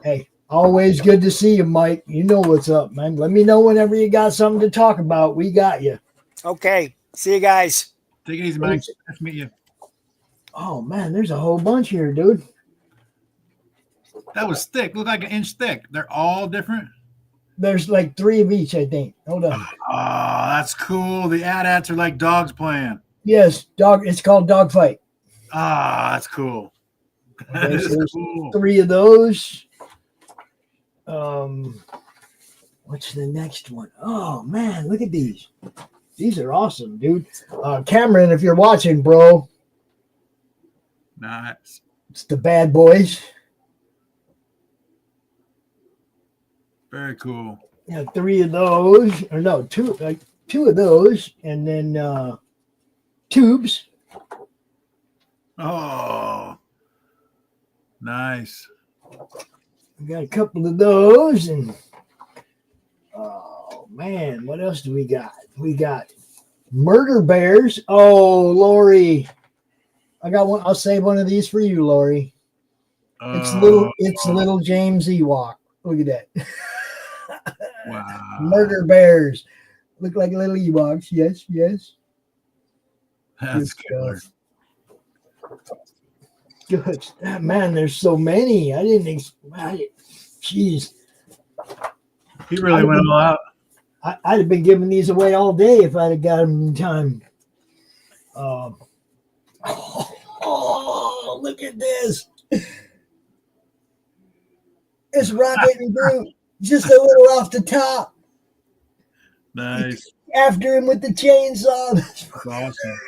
Hey, always good to see you, Mike. You know what's up, man. Let me know whenever you got something to talk about. We got you. Okay. See you guys. Take it easy, Mike. Nice to meet you. Oh, man, there's a whole bunch here, dude. That was thick. Looked like an inch thick. They're all different. There's like 3 of each, I think. Hold on. Oh, that's cool. The AT-ATs are like dogs playing. Yes, dog. It's called Dogfight. Ah, that's cool. That is cool. 3 of those. What's the next one? Oh, man, look at these. These are awesome, dude. Cameron, if you're watching, bro. Nice. It's the Bad Boys. Very cool. Yeah, 3 of those. Or no, 2 of those. And then tubes. Oh, nice. We got a couple of those. And oh, man, what else do we got? We got Murder Bears. Oh, Laurie. I got one. I'll save one of these for you, Laurie. It's little James Ewok. Look at that. Wow. Murder Bears. Look like little Ewoks. Yes, yes. That's Good killer. Good. Man, there's so many. I didn't expect. Jeez. He really went all out. I'd have been giving these away all day if I'd have got them in time. Oh, look at this. It's Rocket and Groot, just a little off the top. Nice. After him with the chainsaw. That's awesome.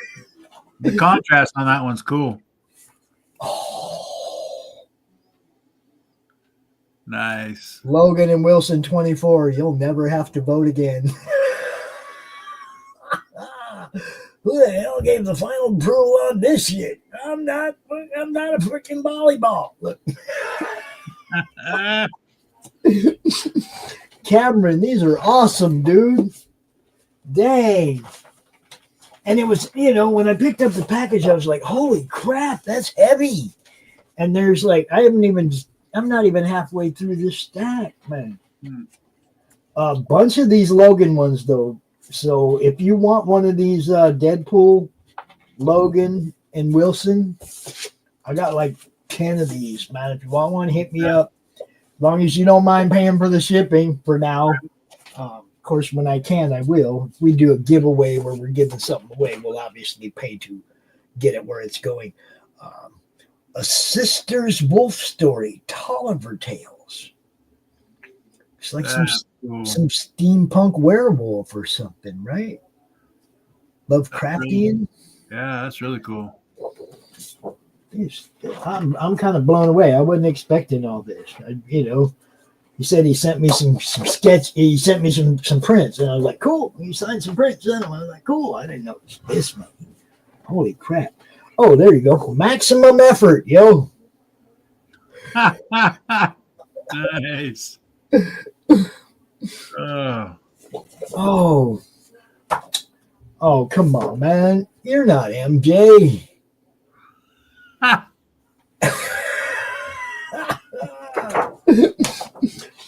The contrast on that one's cool. Oh. Nice. Logan and Wilson 24. You'll never have to vote again. Who the hell gave the final approval on this shit? I'm not a freaking volleyball. Look. Cameron, these are awesome, dude. Dang. And it was, when I picked up the package, I was like, holy crap, that's heavy. And there's like, I'm not even halfway through this stack, man. A bunch of these Logan ones, though. So if you want one of these Deadpool, Logan, and Wilson, I got like 10 of these, man. If you want one, hit me up. As long as you don't mind paying for the shipping for now. Of course, when I can, I will. If we do a giveaway where we're giving something away, we'll obviously pay to get it where it's going. A Sister's Wolf story, Tolliver Tales. It's like some steampunk werewolf or something, right? Lovecraftian. That's really cool. I'm kind of blown away. I wasn't expecting all this. He said he sent me some sketch. He sent me some prints, and I was like, "Cool." He signed some prints, and I was like, "Cool." I didn't know it was this one. Holy crap! Oh, there you go. Maximum effort, yo. Nice. Oh, come on, man. You're not MJ.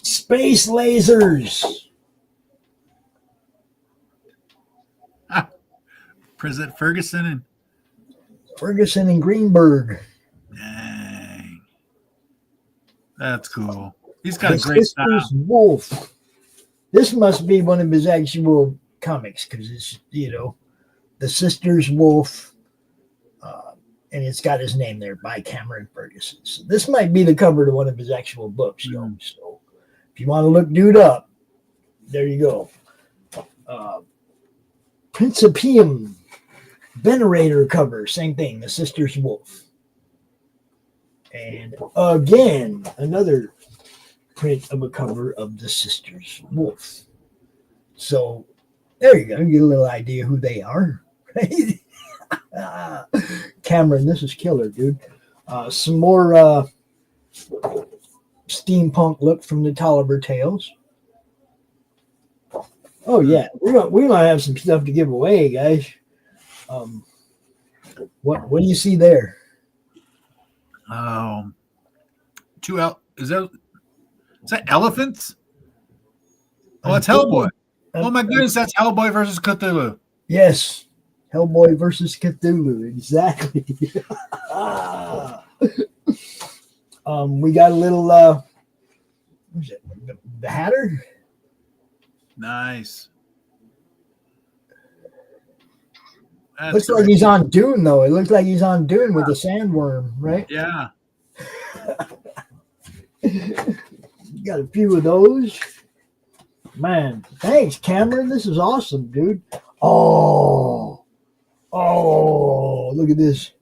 Space lasers. President Ferguson and Greenberg. Dang. That's cool. He's got a great Sister's style. Wolf. This must be one of his actual comics because it's, The Sister's Wolf. And it's got his name there by Cameron Ferguson. So this might be the cover to one of his actual books, So if you want to look dude up, there you go. Principium Venerator cover, same thing, The Sister's Wolf. And again, another print of a cover of The Sister's Wolf. So there you go. You get a little idea who they are. Right? Cameron, this is killer, dude. Some more steampunk look from the Tolliver Tales. Oh yeah, we're gonna have some stuff to give away, guys. What do you see there? Is that elephants? Oh, it's Hellboy. Oh my goodness, that's Hellboy versus Cthulhu. Yes. Hellboy versus Cthulhu, exactly. We got a little what is it? The Hatter? Nice. Looks like he's on Dune, though. It looks like he's on Dune with the sandworm, right? Yeah. Got a few of those. Man, thanks, Cameron. This is awesome, dude. Oh, look at this.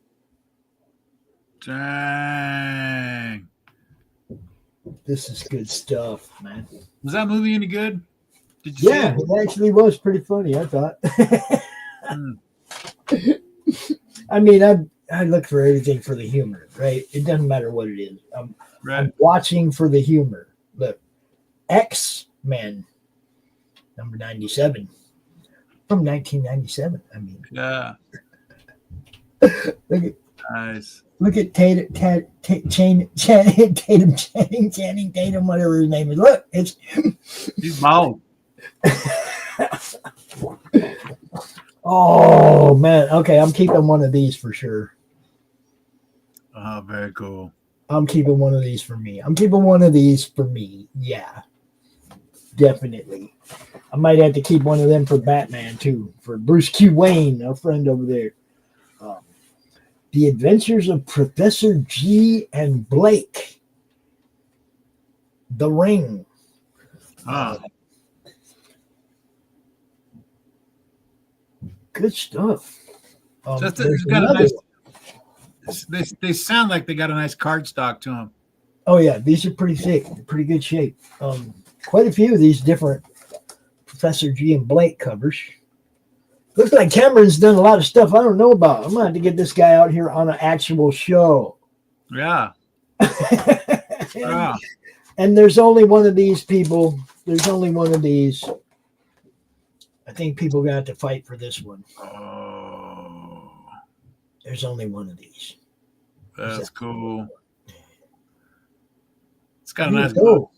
Dang. This is good stuff, man. Was that movie any good? Did you see it? It actually was pretty funny, I thought. I mean, I look for everything for the humor, right? It doesn't matter what it is. I'm watching for the humor. Look, X-Men, number 97, from 1997. I mean, yeah. Nice. Look at Channing Tatum, whatever his name is. Look, it's he's bald. Oh man. Okay, I'm keeping one of these for sure. Oh, very cool. I'm keeping one of these for me. I'm keeping one of these for me. Yeah, definitely. I might have to keep one of them for Batman too, for Bruce Q. Wayne, our friend over there. The Adventures of Professor G and Blake. The Ring. Good stuff. There's another one. They sound like they got a nice cardstock to them. Oh yeah, these are pretty thick, pretty good shape. Quite a few of these different Professor G and Blake covers. Looks like Cameron's done a lot of stuff I don't know about. I'm gonna have to get this guy out here on an actual show. Yeah. And there's only one of these people. There's only one of these. I think people are gonna have to fight for this one. Oh. There's only one of these. That's cool. It's got a Here nice we go.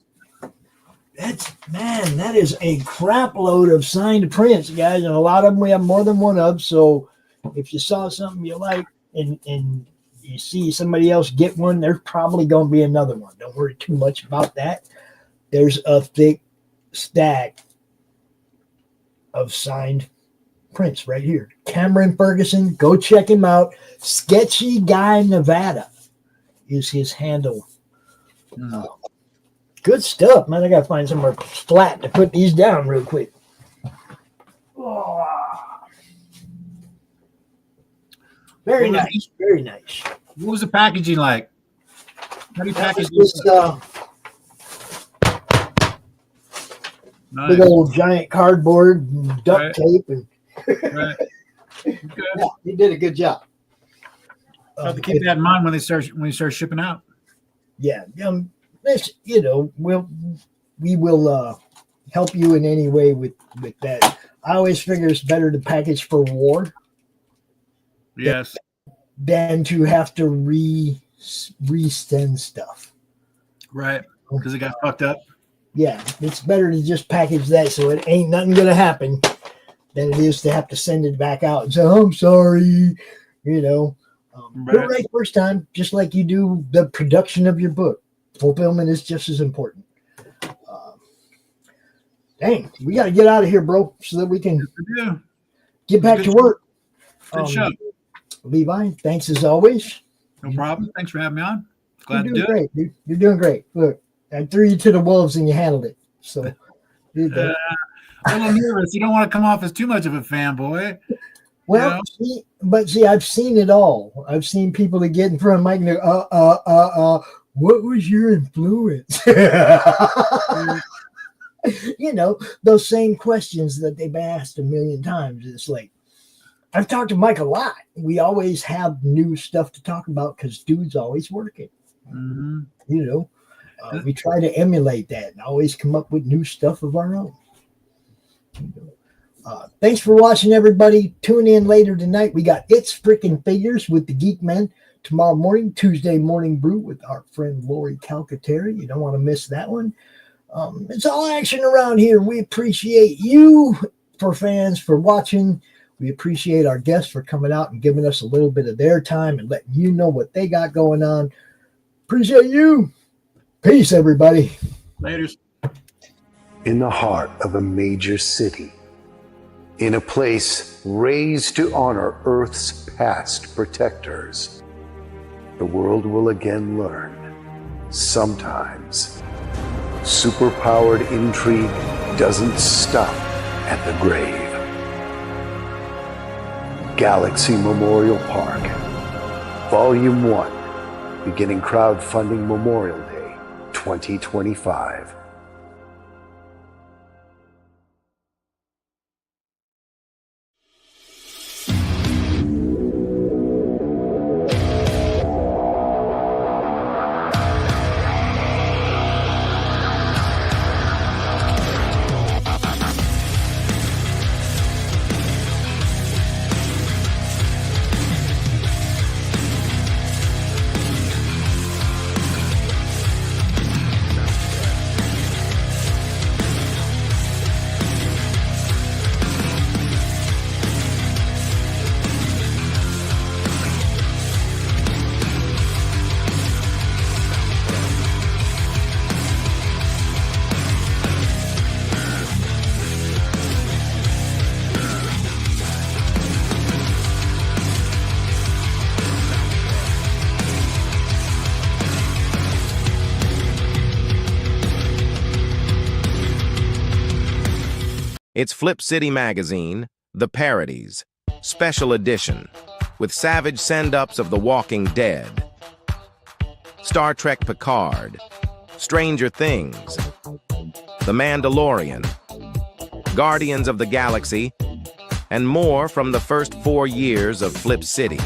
That is a crap load of signed prints, guys, and a lot of them we have more than one of. So if you saw something you like and you see somebody else get one, there's probably going to be another one. Don't worry too much about that. There's a thick stack of signed prints right here. Cameron Ferguson, go check him out. Sketchy Guy Nevada is his handle. Good stuff, man. I gotta find somewhere flat to put these down real quick. Oh. Very nice, very nice. What was the packaging like? How do you package this? Nice. Big old giant cardboard and duct tape, and Right. yeah, he did a good job. Have to keep that in mind when you start shipping out. Yeah, this, we will help you in any way with that. I always figure it's better to package for war. Yes. Than to have to resend stuff. Right. Because it got fucked up. Yeah, it's better to just package that so it ain't nothing gonna happen than it is to have to send it back out and say, "Oh, I'm sorry," Put it right first time, just like you do the production of your book. Fulfillment is just as important. Dang, we got to get out of here, bro, so that we can get back to work. Good show. Levi, thanks as always. No problem. Thanks for having me on. Glad to do great, it. Dude. You're doing great. Look, I threw you to the wolves and you handled it. So, I'm a little nervous. You don't want to come off as too much of a fanboy. Well, see, I've seen it all. I've seen people that get in front of Mike and go, what was your influence? Those same questions that they've asked a million times. It's like, I've talked to Mike a lot. We always have new stuff to talk about because dude's always working. Mm-hmm. We try to emulate that and always come up with new stuff of our own. Thanks for watching, everybody. Tune in later tonight. We got It's Freaking Figures with the Geekmen tomorrow morning, Tuesday Morning Brew with our friend Laurie Calcaterra. You don't want to miss that one. It's all action around here. We appreciate you fans for watching. We appreciate our guests for coming out and giving us a little bit of their time and letting you know what they got going on. Appreciate you. Peace, everybody. Later. In the heart of a major city, in a place raised to honor Earth's past protectors, the world will again learn, sometimes, superpowered intrigue doesn't stop at the grave. Galaxy Memorial Park, Volume 1, beginning crowdfunding Memorial Day 2025. It's Flip City Magazine, The Parodies, Special Edition, with savage send-ups of The Walking Dead, Star Trek Picard, Stranger Things, The Mandalorian, Guardians of the Galaxy, and more from the first 4 years of Flip City.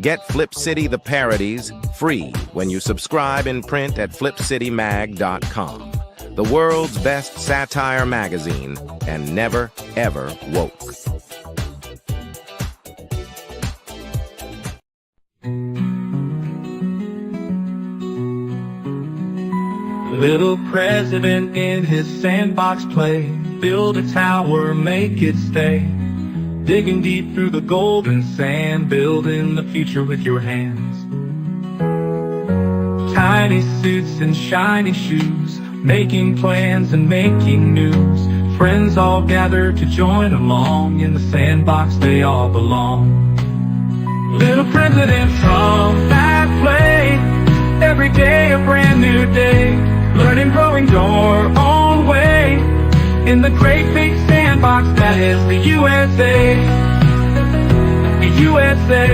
Get Flip City The Parodies free when you subscribe in print at flipcitymag.com. The world's best satire magazine, and never, ever woke. Little president in his sandbox play, build a tower, make it stay. Digging deep through the golden sand, building the future with your hands. Tiny suits and shiny shoes, making plans and making news. Friends all gather to join along, in the sandbox they all belong. Little president from that play, every day a brand new day. Learning, growing your own way, in the great big sandbox that is the USA. The USA.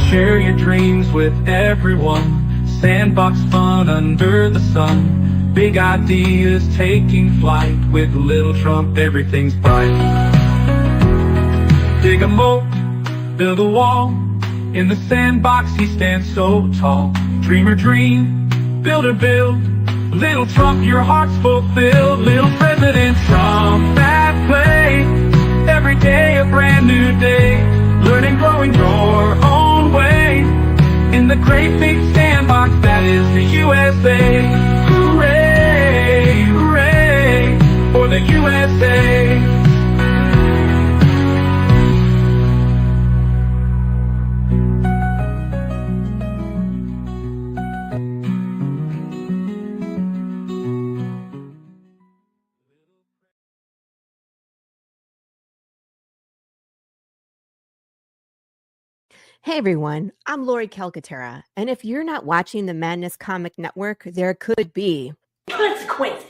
Share your dreams with everyone. Sandbox fun under the sun. Big ideas taking flight. With Little Trump, everything's bright. Dig a moat, build a wall. In the sandbox, he stands so tall. Dreamer dream, builder build. Little Trump, your heart's fulfilled. Little President Trump, that play. Every day a brand new day. Learning, growing your own way. In the great big sandbox that is the USA. Hooray, hooray, for the USA. Hey everyone, I'm Laurie Calcaterra, and if you're not watching the Madness Comic Network, there could be Consequences.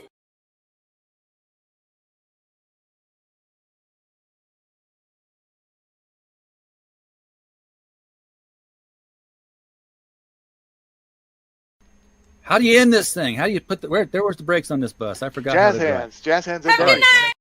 How do you end this thing? How do you put the where was the brakes on this bus? I forgot. Jazz how to drive. hands. Jazz hands. Have a good night.